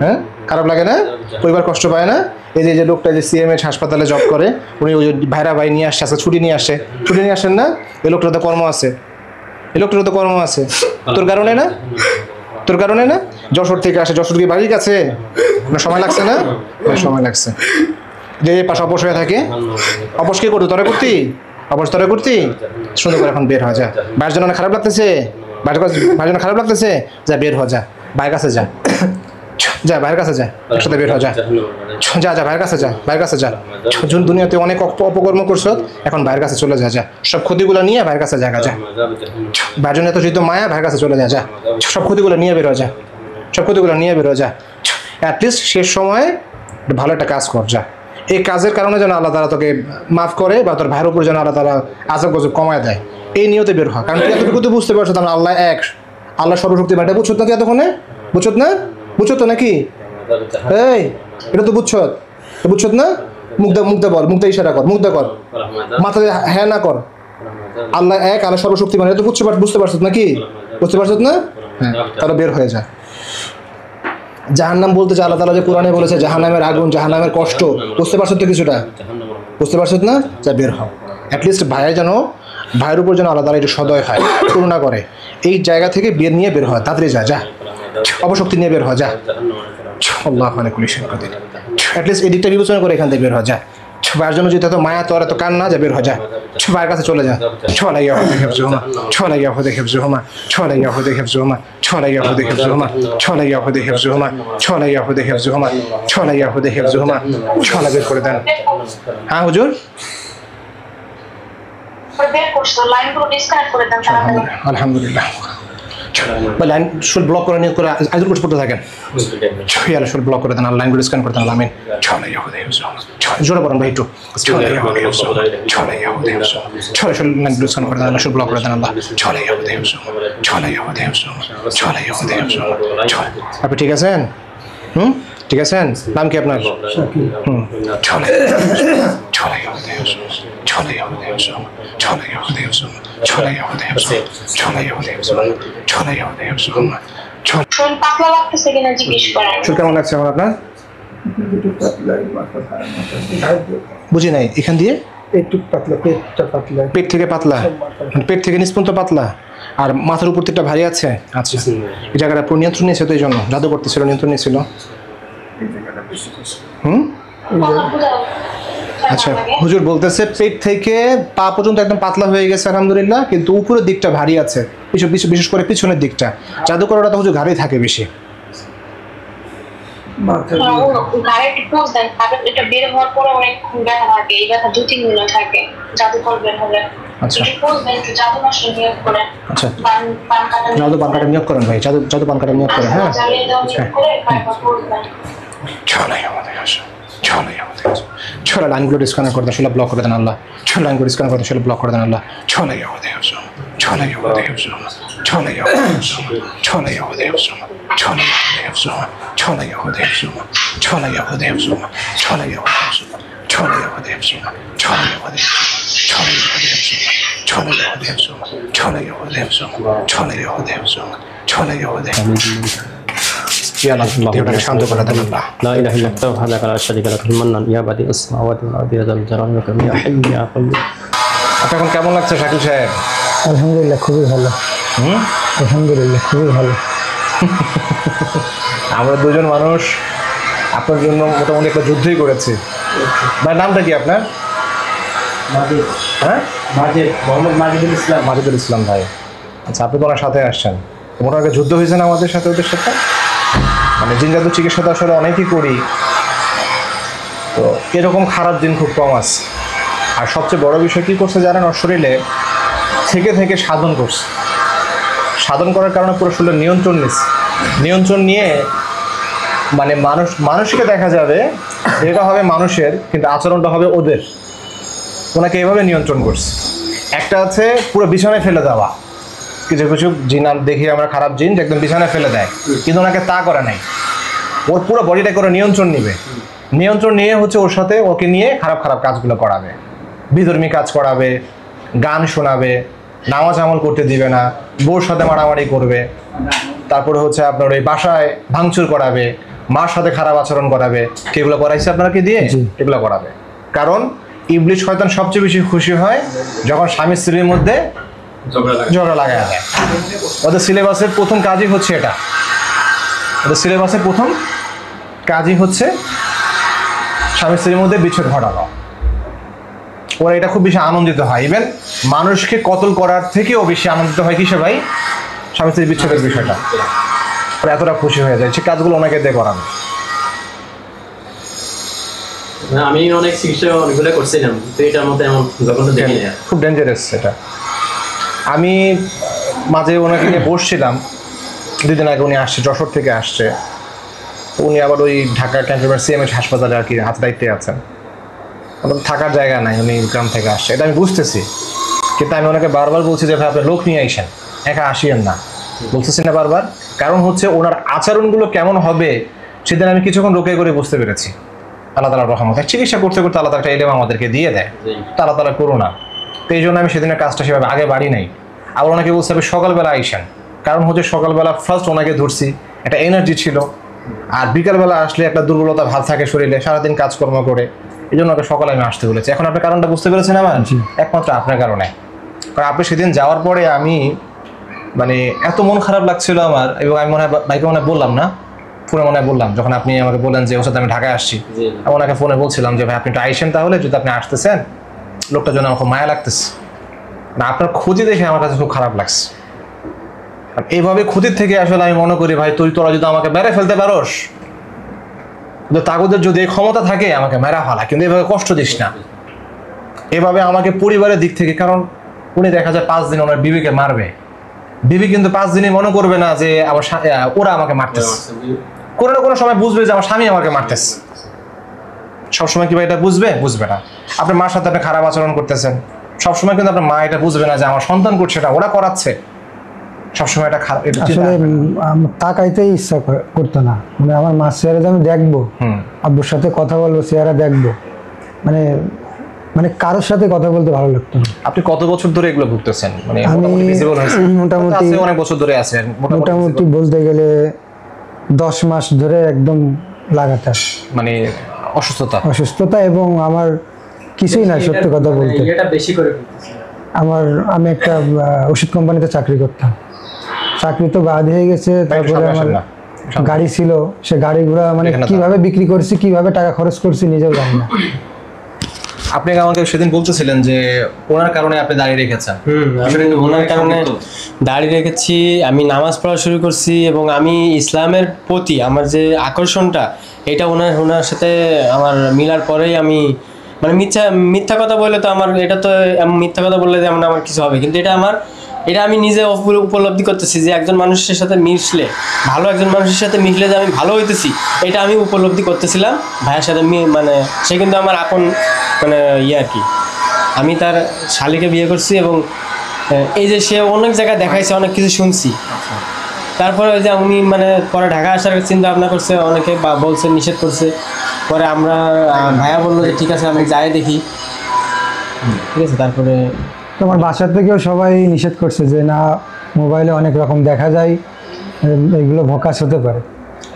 হ্যাঁ খারাপ লাগে না? পরিবার কষ্ট পায় না? এই যে লোকটা যে সিএমএইচ হাসপাতালে জব করে, উনি ওই ভাইরা ভাই নিয়ে আসছে, আজকে ছুটি নিয়ে আসেন না? এই লোকটার তো কর্ম আছে, এই লোকটার তো কর্ম আছে, তোর কারণে না? তোর কারণে না? যশোর থেকে আসে, যশোর কি বাড়ির কাছে? না সময় লাগছে না? সময় লাগছে, যে পাশে অপস হয়ে থাকে, অপস কে করতো? তোরা করতি? অপস তোরা করতি? সুন্দর করে এখন বের হওয়া যা। ভাইয়ের জন্য খারাপ লাগতেছে, ভাইয়ের জন্য খারাপ লাগতেছে, যা বের হওয়া যা, ভাইয়ের কাছে যা, যা ভাইয়ের কাছে যা, একসাথে বের হওয়া যা, যা যা ভাইয়ের কাছে যা, ভাইয়ের কাছে যা। দুনিয়াতে অনেক অপকর্ম করছো, এখন ভাইয়ের কাছে চলে যা, যা সব ক্ষতিগুলো নিয়ে ভাইয়ের কাছে যা, যা ভাইয়ের জন্য এত যেহেতু মায়া, ভাইয়ের কাছে চলে যা, যা সব ক্ষতিগুলো নিয়ে বেরো যা, সব ক্ষতিগুলো নিয়ে বেরো যা। অ্যাটলিস্ট শেষ সময়ে ভালো একটা কাজ কর যা, এই কাজের কারণে যেন আল্লাহ তাআলা তোকে মাফ করে, বা তোর ভাইয়ের উপর যেন আল্লাহ তাআলা আযাব গজব কমায় দেয়, এই নিয়তে বের হয়। কারণ তুই এতটুকু তো বুঝতে পারছো তাহলে আল্লাহ এক, আল্লাহ সর্বশক্তিমান, এটা বুঝছো না তুই এতক্ষণে? বুঝছো না? বুঝছো তো নাকি? এই এটা তো বুঝছো না? মুগ্ধা বল, মুগ্ধা ইশারা কর, মুগ্ধা কর, মাথা হ্যাঁ না কর, আল্লাহ এক, আল্লাহ সর্বশক্তিমান, এটা তো বুঝতে পারছো নাকি? বুঝতে পারছো না? হ্যাঁ, তাহলে বের হয়ে যা। জাহান্নাম বলতে যে আল্লাহ তাআলা যে কোরআনে বলেছে জাহান্নামের আগুন, জাহান্নামের কষ্ট, বুঝতে পারছো তো কিছুটা? বুঝতে পারছো না? যা বের হও। অ্যাটলিস্ট ভাইয়ের উপর যেন আল্লাহ তাআলা একটু সদয় হয়, করুণা করে, এই জায়গা থেকে নিয়ে বের হয়, তাড়াতাড়ি যা, যা অপশক্তি নিয়ে বের হয় যা। আল্লাহ মানে কুলি শেখ কাদের, অ্যাটলিস্ট এই দিকটা বিবেচনা করে এখান থেকে বের হয় যা। ভাইয়ের জন্য যদি এত মায়া, তোর এত কান্না, যা বের হয় যা, ভাইয়ের কাছে চলে যা। ছলা ইয়া হুদে হেফজুহুমা, ছলা ইয়া হুদে হেফজুহুমা, ছলা ইয়া হুদে হেফজুহুমা, ছলা ইয়া হুদে হেফজুহুমা, ছলা ইয়া হুদে হেফজুহুমা, ছলা ইয়া হুদে হেফজুহুমা, ছলা ইয়া হুদে হেফজুহুমা, ছলা বের করে দেন। হ্যাঁ হুজুর, আলহামদুলিল্লাহ। লাইন শুল ব্লক করে নিয়ে করে আইজুল কোর্স পড়তে থাকেন, ইয়ালা শুল ব্লক করে দেন, লাইনগুলো স্ক্যান করে দেন। আমিন। ছলা ইয়া হুদে হেফজুহুমা, জোরে পড়েন ভাই একটু, ছলা ইয়া হুদে হেফজুহুমা, ছলা ইয়া হুদে হেফজুহুমা, ছলা শুল লাইনগুলো স্ক্যান করে দেন, শুল ব্লক করে দেন আল্লাহ। ছলা ইয়া হুদে হেফজুহুমা, ছলা ইয়া হুদে হেফজুহুমা, ছলা ইয়া হুদে হেফজুহুমা। আপনি ঠিক আছেন? ঠিক আছেন? নাম কি আপনার? ছলা ছলা ইয়া হুদে হেফজুহুমা, ছলা ইয়া হুদে হেফজুহুমা, ছলা ইয়া হুদে হেফজুহুমা, ছলা ইয়া হুদে হেফজুহুমা, ছলা ইয়া হুদে হেফজুহুমা, ছলা ইয়া হুদে হেফজুহুমা। শুন পাতলা লাগতেছে কিনা জিজ্ঞেস করেন। শুন কেমন লাগছে আমার আপনার? বুঝি নাই, এখান দিয়ে একটু পাতলা, পেটটা পাতলা। পেট থেকে পাতলা, পেট থেকে নিচ পর্যন্ত পাতলা, আর মাথার উপর থেকে ভারী আছে। আচ্ছা, এই জায়গাটা পুরো নিয়ন্ত্রণ নিয়েছে, তো এই জন্য জাদু করতেছিল, নিয়ন্ত্রণ নিয়েছিল। হুম, আচ্ছা। হুজুর বলতেছে পেট থেকে পা পর্যন্ত একদম পাতলা হয়ে গেছে আলহামদুলিল্লাহ, কিন্তু উপরের দিকটা ভারী আছে, বিশেষ করে পিছনের দিকটা। জাদু করাটা তো হুজুর ঘাড়ে থাকে বেশি। ঘাড়ে টোজ দেন, এটা বের হওয়ার পরে অনেক ব্যথা থাকে, এই ব্যথা 2-3 দিন থাকে জাদু করবেন হলে। আচ্ছা টোজ দেন, জাদু মাসে নিয়োগ করেন। আচ্ছা, পান কাটা জাদু পান কাটা নিয়োগ করেন ভাই, জাদু পান কাটা নিয়োগ করেন। হ্যাঁ, জ্বালিয়ে দাও নিয়োগ করে তারপর টোজ দেন। চলে আমাদের আসো, চলে আমাদের আসো, চলে লাইনগুলো ডিসকানেক্ট করে দেন, সেগুলো ব্লক করে দেন আল্লাহ। চলে লাইনগুলো ডিসকানেক্ট করে দেন, সেগুলো ব্লক করে দেন আল্লাহ। চলে আমাদের আসো, চলে আমাদের আসো, চলে আমাদের আসো, চলে আমাদের আসো, চলে আমাদের আসো, চলে আমাদের আসো, চলে আমাদের আসো, চলে আমাদের আসো, চলে আমাদের আসো, চলে আমাদের আসো, চলে আমাদের আসো, চলে আমাদের আসো, চলে আমাদের আসো, চলে আমাদের আসো, চলে আমাদের আসো। يا الله শান্ত করে দেন আল্লাহ। لا إله إلا أنت وحدك لا شريك لك المنان يا بديع السماوات والأرض يا ذا الجلال والإكرام يا حي يا قيوم। আপনার এখন কেমন লাগছে শাকিল সাহেব? আলহামদুলিল্লাহ খুবই ভালো। আলহামদুলিল্লাহ খুবই ভালো। আমরা দুজন মানুষ আপনার জন্য মোটামুটি একটা যুদ্ধই করেছি। ভাই নামটা কি আপনার? মাজিদ। হ্যাঁ, মাজিদ, মোহাম্মদ মাজিদুল ইসলাম। মাজিদুল ইসলাম ভাই। আচ্ছা, আপনি তো ওনার সাথে আসছেন, মোটামুটি যুদ্ধ হয়েছে না আমাদের সাথে, ওদের সাথে? মানে জিন জাদু চিকিৎসা তো আসলে অনেকই করি, তো এরকম খারাপ দিন খুব কম আছে। আর সবচেয়ে বড় বিষয় কী করছে জানেন? ওর শরীরে থেকে সাধন করছে। সাধন করার কারণে পুরো শরীরের নিয়ন্ত্রণ নিচ্ছে। নিয়ন্ত্রণ নিয়ে মানে মানুষকে দেখা যাবে যেটা হবে মানুষের, কিন্তু আচরণটা হবে ওদের। ওনাকে এভাবে নিয়ন্ত্রণ করছে। একটা আছে পুরো বিছানায় ফেলে দেওয়া, কিছু জিন দেখি আমরা খারাপ জিন যে একদম বিছানায় ফেলে দেয়, কিন্তু ওনাকে তা করে নাই। ওর পুরো বডিটা করে নিয়ন্ত্রণ নিবে, নিয়ন্ত্রণ নিয়ে হচ্ছে ওর সাথে ওকে নিয়ে খারাপ কাজগুলো করাবে, বিধর্মী কাজ করাবে, গান শোনাবে, নামাজ আমল করতে দিবে না, বউর সাথে মারামারি করবে, তারপরে হচ্ছে আপনার ওই বাসায় ভাঙচুর করাবে, মার সাথে খারাপ আচরণ করাবে। এগুলো করাইছে আপনাকে দিয়ে, এগুলো করাবে। কারণ ইবলিশ শয়তান সবচেয়ে বেশি খুশি হয় যখন স্বামী স্ত্রীর মধ্যে ঝগড়া লাগায় দেয়। ওদের সিলেবাসের প্রথম কাজই হচ্ছে এটা, ওদের সিলেবাসের প্রথম কাজই হচ্ছে স্বামী স্ত্রীর মধ্যে বিচ্ছেদ ঘটানো। ওরা এটা খুব বেশি আনন্দিত হয়, ইভেন মানুষকে কতল করার থেকেও বেশি আনন্দিত হয় কিসে ভাই? স্বামী স্ত্রীর বিচ্ছেদের বিষয়টা। ওরা এতটা খুশি হয়ে যায়, সে কাজগুলো ওনাকে দিয়ে করানো। আমি অনেক চিকিৎসা অনেকগুলো করছিলাম, তো এটার মধ্যে এমন যখন দেখি না, খুব ডেঞ্জারাস এটা। আমি মাঝে ওনাকে নিয়ে বসছিলাম, 2 দিন আগে উনি আসছে, যশোর থেকে আসছে। উনি আবার ওই ঢাকা ক্যান্টনমেন্ট সিএমএইচ হাসপাতালে আর কি হাত দায়িত্বে আছেন। ওনার থাকার জায়গা নাই, উনি গ্রাম থেকে আসছে, এটা আমি বুঝতেছি। কিন্তু আমি ওনাকে বারবার বলছি যে ভাই আপনি লোক নিয়ে আইসেন, একা আসিয়েন না, বলতেছি না বারবার। কারণ হচ্ছে ওনার আচরণগুলো কেমন হবে সেদিন আমি কিছুক্ষণ রোকে করে বুঝতে পেরেছি। আল্লাহ তাআলার রহমতে চিকিৎসা করতে করতে আল্লাহ তাআলা একটা ইলম আমাদেরকে দিয়ে দেয়, তা আল্লাহ তাআলা করো না। তো এই জন্য আমি সেদিনের কাজটা সেভাবে আগে বাড়ি নাই। আবার ওনাকে বলতে হবে সকালবেলা আইসেন, কারণ হচ্ছে সকালবেলা ফার্স্ট ওনাকে ধরছি, একটা এনার্জি ছিল। আর বিকালবেলা আসলে একটা দুর্বলতা ভাব থাকে শরীরে, সারাদিন কাজকর্ম করে, এই জন্য ওকে সকালে আমি আসতে বলেছি। এখন আপনি কারণটা বুঝতে পেরেছেন আমার? একমাত্র আপনার কারণে। কারণ আপনি সেদিন যাওয়ার পরে আমি মানে এত মন খারাপ লাগছিল আমার, এবং আমি মনে হয় ভাইকে মনে বললাম না, ফোনে মনে বললাম, যখন আপনি আমাকে বললেন যে ওর সাথে আমি ঢাকায় আসছি, আমি ওনাকে ফোনে বলছিলাম যে ভাই আপনি একটু আইসেন তাহলে, যদি আপনি আসতেছেন, লোকটার জন্য আমার খুব মায়া লাগতেছে। না, আপনার ক্ষতি দেখে আমার কাছে খুব খারাপ লাগছে। এইভাবে ক্ষতির থেকে আসলে আমি মনে করি ভাই তোরা যদি আমাকে মেরে ফেলতে পারোস, তাগদের যদি এই ক্ষমতা থাকে আমাকে মেরা ফেলা, কিন্তু এভাবে কষ্ট দিস না। এভাবে আমাকে পরিবারের দিক থেকে, কারণ উনি দেখা যায় 5 দিন ওনার বিবিকে মারবে, বিবি কিন্তু 5 দিনই মনে করবে না যে আমার ওরা আমাকে মারতেছে। কোনো না কোনো সময় বুঝবে যে আমার স্বামী আমাকে মারতেছে। সবসময় কি ভাই এটা বুঝবে না। আপনার মার সাথে আপনি খারাপ আচরণ করতেছেন, সবসময় কিন্তু আপনার মা এটা বুঝবে না যে আমার সন্তান করছে, এটা ওরা করাচ্ছে। সবসময় এটা খারাপ, আসলে তাকাইতেই ইচ্ছা করতো না। মানে আমার মার চেহারা আমি দেখবো, আব্বুর সাথে কথা বলবো, চেহারা দেখবো, মানে কারোর সাথে কথা বলতে ভালো লাগতো না। আপনি কত বছর ধরে এগুলো ভুগতেছেন? মানে আমি মোটামুটি অনেক বছর ধরে আছেন, মোটামুটি বলতে গেলে 10 মাস ধরে একদম লাগাতার মানে অসুস্থতা। এবং আমার কিছুই না, সত্যি কথা বলতে। এটা বেশি করে করতেছে। আমি একটা ওষুধ কোম্পানিতে চাকরি করতাম, চাকরি তো বাদ হয়ে গেছে। তারপরে আমার গাড়ি ছিল, সে গাড়িগুলো মানে কিভাবে বিক্রি করছি, কিভাবে টাকা খরচ করছি নিজেও জানি না। আপনি আমাকে সেদিন বলতেছিলেন যে ওনার কারণে আপনি দাঁড়িয়ে রেখেছেন। আমি ওনার কারণে দাঁড়িয়ে রেখেছি, আমি নামাজ পড়া শুরু করছি এবং আমি ইসলামের প্রতি আমার যে আকর্ষণটা, এটা ওনার সাথে আমার মিলার পরেই আমি মানে মিথ্যা কথা বললে তো আমার এটা তো মিথ্যা কথা বললে যেমন আমার কিছু হবে, কিন্তু এটা আমি নিজে উপলব্ধি করতেছি যে একজন মানুষের সাথে মিশলে, ভালো একজন মানুষের সাথে মিশলে যে আমি ভালো হইতেছি, এটা আমি উপলব্ধি করতেছিলাম ভাইয়ের সাথে। মানে সে কিন্তু আমার আপন মানে আর কি, আমি তার শালিকে বিয়ে করছি এবং এই যে সে অনেক জায়গায় দেখাইছে, অনেক কিছু শুনছি। তারপরে ওই যে উনি মানে পরে ঢাকা আসার চিন্তা ভাবনা করছে, অনেকে বলছে, নিষেধ করছে। পরে আমরা ভাইয়া বললো যে ঠিক আছে আমি যাই দেখি, ঠিক আছে। তারপরে তোমার বাসার থেকেও সবাই নিষেধ করছে যে না, মোবাইলে অনেক রকম দেখা যায়, এগুলো ভোকাস হতে পারে।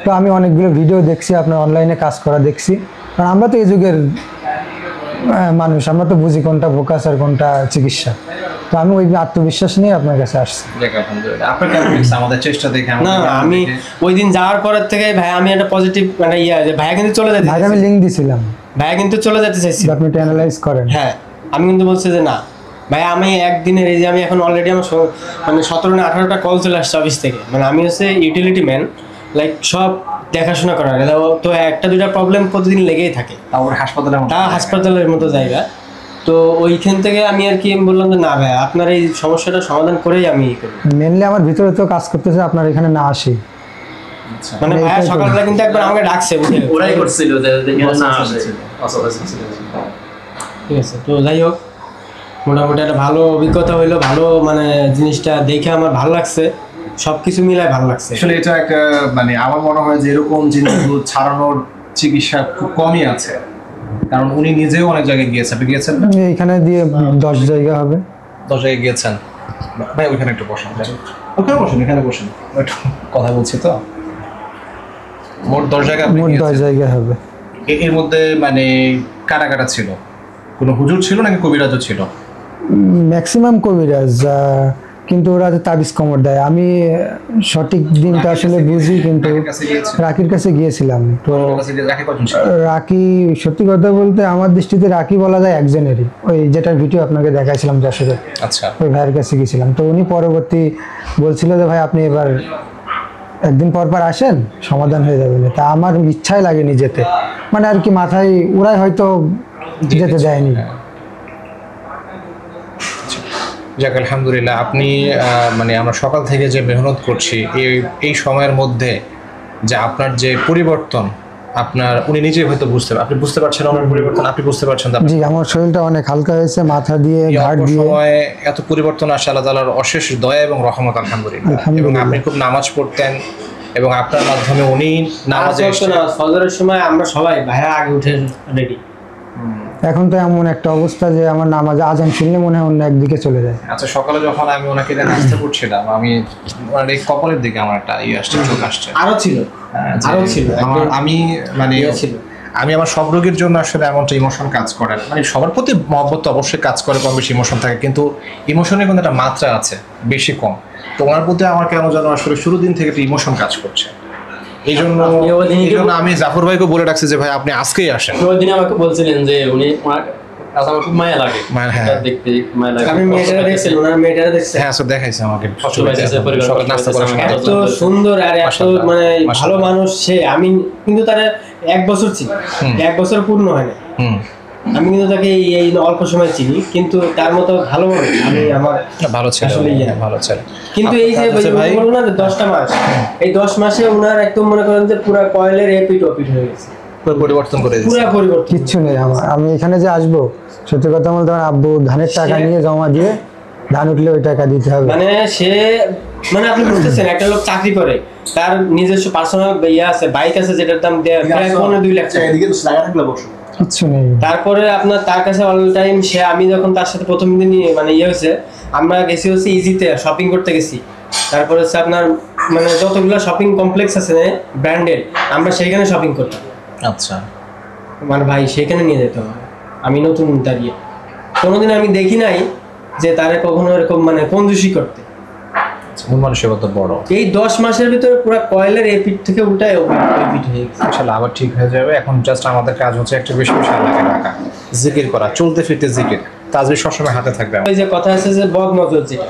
তো আমি অনেকগুলো ভিডিও দেখছি, আপনার অনলাইনে কাজ করা দেখছি, কারণ আমরা তো এই যুগের মানুষ, আমরা তো বুঝি কোনটা ভোকাস আর কোনটা চিকিৎসা। তো আমি ওই আত্মবিশ্বাস নিয়ে আপনার কাছে আসছি। আমাদের চেষ্টা দেখে না, আমি ওই দিন যাওয়ার পরের থেকে ভাই আমি একটা পজিটিভ মানে যে ভাইয়া কিন্তু চলে যেতে, ভাইকে আমি লিঙ্ক দিছিলাম, ভাইয়া কিন্তু চলে যেতে চাইছি, আপনি একটু অ্যানালাইজ করেন। হ্যাঁ, আমি কিন্তু বলছি যে না ভাই, আমি একদিনের এই যে আমি এখন অলরেডি আমার মানে 17 না 18টা কল চলে আসছে অফিস থেকে। মানে আমি হচ্ছে ইউটিলিটি ম্যান, লাইক সব দেখাশোনা করার, তো একটা দুইটা প্রবলেম প্রতিদিন লেগেই থাকে। হাসপাতালের মতো জায়গা। তো ওইখান থেকে আমি আর কি বললাম যে না ভাই, আপনার এই সমস্যাটা সমাধান করেই আমি করব। মেনলি আমার ভিতরে তো কাজ করতেছে আপনার এখানে না আসি। মানে ভাইয়া সকালবেলা কিন্তু একবার আমাকে ডাকছে, ওরাই করছিল যে না আসে। ঠিক আছে। তো যাই হোক, মোটামুটি একটা ভালো অভিজ্ঞতা হইলো, ভালো মানে জিনিসটা দেখে আমার ভালো লাগছে, সবকিছু মিলায় ভালো লাগছে। আসলে এটা একটা মানে আমার মনে হয় যে এরকম জিনিসগুলো ছাড়ানোর চিকিৎসা খুব কমই আছে, কারণ উনি নিজেও অনেক জায়গায় গিয়েছেন। আপনি গিয়েছেন না? এখানে দিয়ে 10 জায়গা হবে। 10 জায়গায় গিয়েছেন ভাই? ওইখানে একটু বসেন, ওখানে বসেন, এখানে বসেন, একটু কথা বলছি তো। মোট 10 জায়গা, মোট 10 জায়গা হবে। এর মধ্যে মানে কারা কারা ছিল? কোনো হুজুর ছিল নাকি কবিরাজও ছিল? ম্যাক্সিমাম কবিরাজ, কিন্তু ওরা তাবিজ কমর দেয়। আমি সঠিক দিনটা আসলে বুঝি, কিন্তু রাকির কাছে গিয়েছিলাম। তো রাকি, সত্যি কথা বলতে আমার দৃষ্টিতে রাকি বলা যায় একজনেরই, ওই যেটার ভিডিও আপনাকে দেখাইছিলাম যশোরে। আচ্ছা, ওই ভাইয়ের কাছে গিয়েছিলাম। তো উনি পরবর্তী বলছিল যে ভাই আপনি এবার একদিন পর আসেন, সমাধান হয়ে যাবে। তা আমার ইচ্ছাই লাগেনি যেতে, মানে আর কি মাথায় ওরাই হয়তো যেতে দেয়নি। যাক আলহামদুলিল্লাহ, আপনি মানে আমরা সকাল থেকে যে মেহনত করছি এই সময়ের মধ্যে যে আপনার যে পরিবর্তন, আপনার উনি নিজেই হয়তো আপনি বুঝতে পারছেন ওনার পরিবর্তন, আপনি বুঝতে পারছেন। জি, আমার শরীরটা অনেক হালকা হয়েছে, মাথা দিয়ে ঘাড় দিয়ে। সময় এত পরিবর্তন আসে আল্লাহ তাআলার অশেষ দয়া এবং রহমত আলহামদুলিল্লাহ। এবং আপনি খুব নামাজ পড়তেন এবং আপনার মাধ্যমে উনি নামাজে ফজরের সময় আমরা সবাই ভাইয়া আগে উঠে রেডি। এখন তো এমন একটা অবস্থা যে আমার নামাজে আজান শুনলে মনে হয় অন্য একদিকে চলে যায়। আচ্ছা, সকালে যখন আমি ওনাকে নাস্তা করছিলাম, আমি ওনার এই কপালের দিকে আমার একটা আসছে, চোখ আসছে। আরো ছিল আমি মানে আমি আমার সব রোগীর জন্য আসলে এমনটা ইমোশন কাজ করে, মানে সবার প্রতি মহব্বত তো অবশ্যই কাজ করে, কম বেশি ইমোশন থাকে, কিন্তু ইমোশনের কিন্তু একটা মাত্রা আছে, বেশি কম। তো ওনার প্রতি আমার কেন যেন আসলে শুরু দিন থেকে একটা ইমোশন কাজ করছে। এই জন্য আমি জাফর ভাইকে বলে রাখছি যে ভাই আপনি আজকেই আসেন। ওই দিন আমাকে বলছিলেন যে উনি আমার খুব মায়া লাগে, দেখতে মায়া লাগে। আমি মেয়েটারে দেখছি, ওনার মেয়েটারে দেখছি। হ্যাঁ, সব দেখাইছে আমাকে, সকালে নাস্তা করার সময় এত সুন্দর আর এত মানে ভালো মানুষ সে। আমি কিন্তু তার 1 বছর চিনি, 1 বছর পূর্ণ হয় না। আমি কিন্তু তাকে এই অল্প সময় চিনি, কিন্তু তার মতো ভালো আমি আমার ভালো ছিল, ভালো ছিল। কিন্তু এই যে বলবো না যে 10টা মাস, এই 10 মাসে ওনার একদম মনে করেন যে পুরো কয়েলের এপিট ওপিট হয়ে গেছে, পরিবর্তন করে দিয়েছে, পুরো পরিবর্তন। কিচ্ছু নেই আমার। আমি এখানে যে আসবো, সত্যি কথা বলতে আমার আব্বু ধানের টাকা নিয়ে জমা দিয়ে, ধান উঠলে ওই টাকা দিতে হবে। মানে সে মানে আপনি বুঝতেছেন, একটা লোক চাকরি করে, তার নিজস্ব পার্সোনাল আছে, বাইক আছে, যেটার দাম প্রায় 2 লাখ টাকা। কিচ্ছু নেই। তারপরে আপনার তার কাছে অল টাইম সে, আমি যখন তার সাথে প্রথম দিন মানে হয়েছে, আমরা গেছি হচ্ছে ইজিতে শপিং করতে গেছি। তারপরে হচ্ছে আপনার মানে যতগুলো শপিং কমপ্লেক্স আছে ব্র্যান্ডেড, আমরা সেইখানে শপিং করতাম। আচ্ছা, মানে ভাই সেখানে নিয়ে যেতে হবে। আমি নতুন দাঁড়িয়ে কোনোদিন আমি দেখি নাই যে তারা কখনো এরকম মানে কঞ্জুসি করতে। মন মানসিকতা বড়। এই 10 মাসের ভিতরে পুরো কয়েলের এই পিঠ থেকে উঠায় ওই পিঠ হয়ে গেছে। ইনশাআল্লাহ আবার ঠিক হয়ে যাবে। এখন জাস্ট আমাদের কাজ হচ্ছে একটা বেশি বেশি আল্লাহকে ডাকা, জিকির করা, চলতে ফিরতে জিকির, তাজবিহ সবসময় হাতে থাকবে। ওই যে কথা আছে যে বদ নজর, যেটা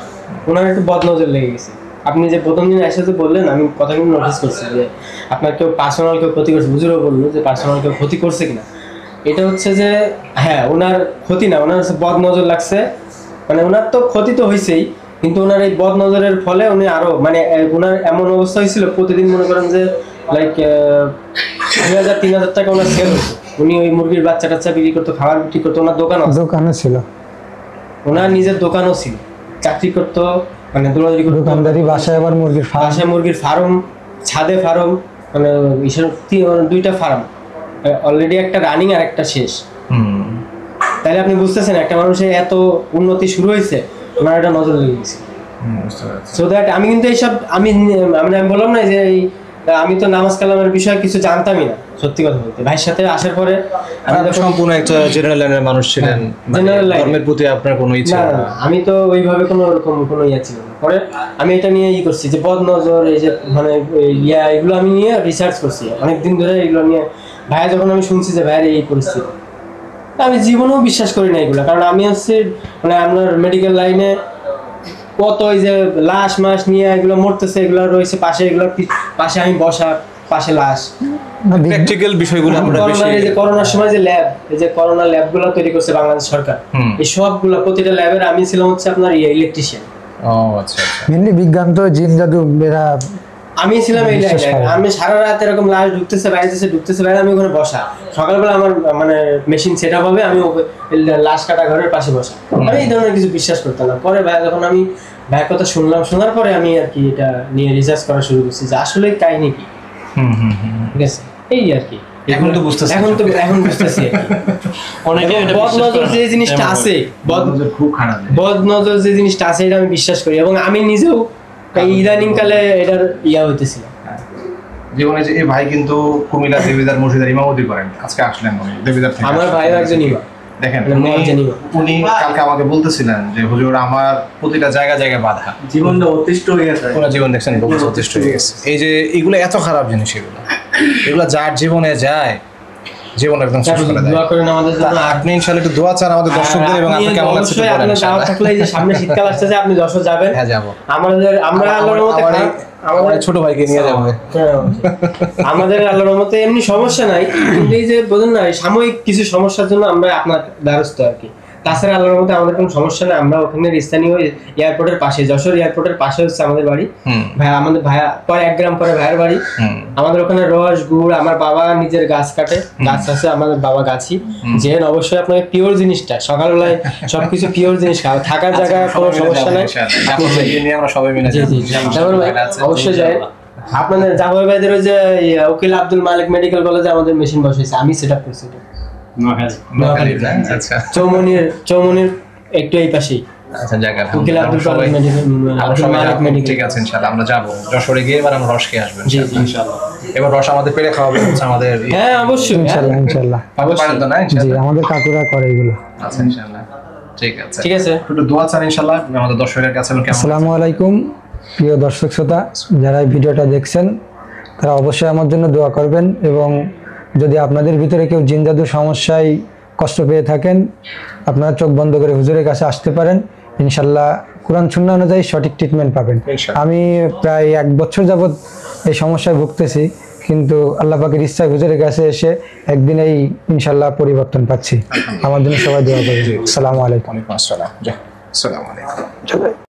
ওনার একটু বদ নজর লেগে গেছে। আপনি যে প্রথম দিন এসে যে বললেন, আমি কথা কিন্তু নোটিস করছি যে আপনার কেউ পার্সোনাল কেউ ক্ষতি করছে। হুজুরও বললো যে পার্সোনাল কেউ ক্ষতি করছে কিনা। এটা হচ্ছে যে হ্যাঁ, ওনার ক্ষতি না, ওনার হচ্ছে বদ নজর লাগছে। মানে ওনার তো ক্ষতি তো হয়েছেই, কিন্তু ওনার এই বদ নজরের ফলে উনি আরো মানে ওনার এমন অবস্থা হয়েছিল, প্রতিদিন মনে করেন যে লাইক 2000-3000 টাকা ওনার সেল হতো। উনি ওই মুরগির বাচ্চা টাচ্চা বিক্রি করতো, খাবার বিক্রি করতো, ওনার দোকানও ছিল, ওনার নিজের দোকানও ছিল, চাকরি করতো, মানে দোকানদারি, বাসায় আবার মুরগির ফার্ম, ছাদে ফার্ম, মানে 2টা ফার্ম অলরেডি, একটা রানিং আর একটা শেষ। তাহলে আপনি বুঝতেছেন একটা মানুষের এত উন্নতি শুরু হয়েছে, ওনার একটা নজর লেগে গেছে। সো দ্যাট আমি কিন্তু এইসব আমি বললাম না যে আমি তো নামাজ কালামের বিষয়ে কিছু জানতামই না, সত্যি কথা বলতে। ভাইয়ের সাথে আসার পরে আমি সম্পূর্ণ একটা জেনারেল লাইনের মানুষ ছিলেন, ধর্মের প্রতি আপনার কোনো ইচ্ছা না? আমি তো ওইভাবে কোনো রকম কোনো ইয়া ছিল না। পরে আমি এটা নিয়ে করছি যে বদ নজর, এই যে মানে এগুলো আমি নিয়ে রিসার্চ করছি অনেকদিন ধরে। এগুলো নিয়ে ভাইয়া যখন আমি শুনছি যে ভাইয়ের এই পরিস্থিতি, আমি জীবনেও বিশ্বাস করি না এগুলো। কারণ আমি হচ্ছে মানে আপনার মেডিকেল লাইনে কত ওই যে লাশ মাস নিয়ে এগুলো মরতেছে, এগুলো রয়েছে পাশে, এগুলো পাশে আমি বসা, পাশে লাশ, প্র্যাকটিক্যাল বিষয়গুলো আমরা বেশি। এই যে করোনার সময় যে ল্যাব, এই যে করোনা ল্যাবগুলো তৈরি করছে বাংলাদেশ সরকার, এই সবগুলো প্রতিটা ল্যাবের আমি ছিলাম হচ্ছে আপনার ইলেকট্রিশিয়ান। ও আচ্ছা আচ্ছা। মেনলি বিজ্ঞান তো জিন জাদু এরা, আমি ছিলাম এই লাইনে। আমি সারা রাত এরকম লাশ ঢুকতেছে বাইরে, আমি ওখানে বসা। সকালবেলা আমার মানে মেশিন সেট আপ হবে, আমি লাশ কাটা ঘরের পাশে বসা। আমি এই ধরনের কিছু বিশ্বাস করতাম না। পরে ভাই যখন আমি ভাইয়ের কথা শোনার পরে আমি আর কি এটা নিয়ে রিসার্চ করা শুরু করছি যে আসলে কাহিনী কি। ঠিক আছে, এই আর কি এখন বুঝতেছি অনেকে বদ নজর যে জিনিসটা আছে, বদ নজর যে জিনিসটা আছে, এটা আমি বিশ্বাস করি। এবং আমি নিজেও এই ইদানিং কালে এটার হইতেছিল জীবনে। যে এই ভাই কিন্তু কুমিল্লা দেবিদার মসজিদের ইমামতি করেন, আজকে আসলেন উনি দেবিদার থেকে। আমার ভাই একজন ইমাম। দেখেন উনি কালকে আমাকে বলতেছিলেন যে হুজুর আমার প্রতিটা জায়গায় বাধা, জীবনটা অতিষ্ঠ হয়ে গেছে। ওনার জীবন দেখছেন অতিষ্ঠ হয়ে গেছে। এই যে এগুলো এত খারাপ জিনিস, এগুলো যার জীবনে যায় জীবন একদম শেষ করে দেয়। দোয়া করেন আমাদের জন্য। আপনি ইনশাআল্লাহ একটু দোয়া চান আমাদের দর্শকদের, এবং আপনি কেমন লাগছে একটু বলেন। ইনশাআল্লাহ থাকলে যে সামনে শীতকাল আসছে, আপনি যশোর যাবেন? হ্যাঁ যাব। আমরা আল্লাহর রহমতে আমাদের ছোট ভাইকে নিয়ে যাব। আমাদের আল্লাহর রহমতে এমনি সমস্যা নাই, কিন্তু এই যে বলেন না সাময়িক কিছু সমস্যার জন্য আমরা আপনার দ্বারস্থ আর কি। তাছাড়া আল্লাহর মধ্যে আমাদের কোনো সমস্যা নেই। আমরা ওখানে স্থানীয় এয়ারপোর্টের পাশে, যশোর এয়ারপোর্টের পাশে হচ্ছে আমাদের বাড়ি। ভাইয়া আমাদের ভাইয়া পরে 1 গ্রাম পরে ভাইয়ের বাড়ি। আমাদের ওখানে রস গুড়, আমার বাবা নিজের গাছ কাটে, গাছ আছে আমাদের বাবা গাছি। যে অবশ্যই আপনাকে পিওর জিনিসটা, সকালবেলায় সবকিছু পিওর জিনিস খাওয়া, থাকার জায়গা কোনো সমস্যা নাই। আমরা সবাই মিলে অবশ্যই যাই। আপনাদের জাফর ভাইদের ওই যে উকিল আব্দুল মালিক মেডিকেল কলেজে আমাদের মেশিন বসাইছে, আমি সেট আপ করছি। চৌমনির একটু এই পাশেই। আচ্ছা জায়গা উকিল আব্দুল মালিক ঠিক আছে, ইনশাআল্লাহ আমরা যাব যশোরে গিয়ে। এবার আমরা রস খেয়ে আসবো ইনশাআল্লাহ। এবার রস আমাদের পেরে খাওয়াবে হচ্ছে আমাদের। হ্যাঁ অবশ্যই, ইনশাআল্লাহ পারেন তো না? জি, আমাদের কাকুরা করে এগুলো। আচ্ছা ইনশাআল্লাহ ঠিক আছে, ঠিক আছে। একটু দোয়া চান ইনশাআল্লাহ আমাদের দর্শকদের কাছে। আসসালামু আলাইকুম প্রিয় দর্শক শ্রোতা, যারা এই ভিডিওটা দেখছেন তারা অবশ্যই আমার জন্য দোয়া করবেন। এবং যদি আপনাদের ভিতরে কেউ জিন জাদুর সমস্যায় কষ্ট পেয়ে থাকেন, আপনারা চোখ বন্ধ করে হুজুরের কাছে আসতে পারেন। ইনশাল্লাহ কোরআন সুন্নাহ অনুযায়ী সঠিক ট্রিটমেন্ট পাবেন। আমি প্রায় 1 বছর যাবৎ এই সমস্যায় ভুগতেছি, কিন্তু আল্লাহ পাকের ইচ্ছায় হুজুরের কাছে এসে একদিনেই ইনশাল্লাহ পরিবর্তন পাচ্ছি। আমার জন্য সবাই দোয়া করবেন। আসসালামু আলাইকুম। আসসালামু আলাইকুম।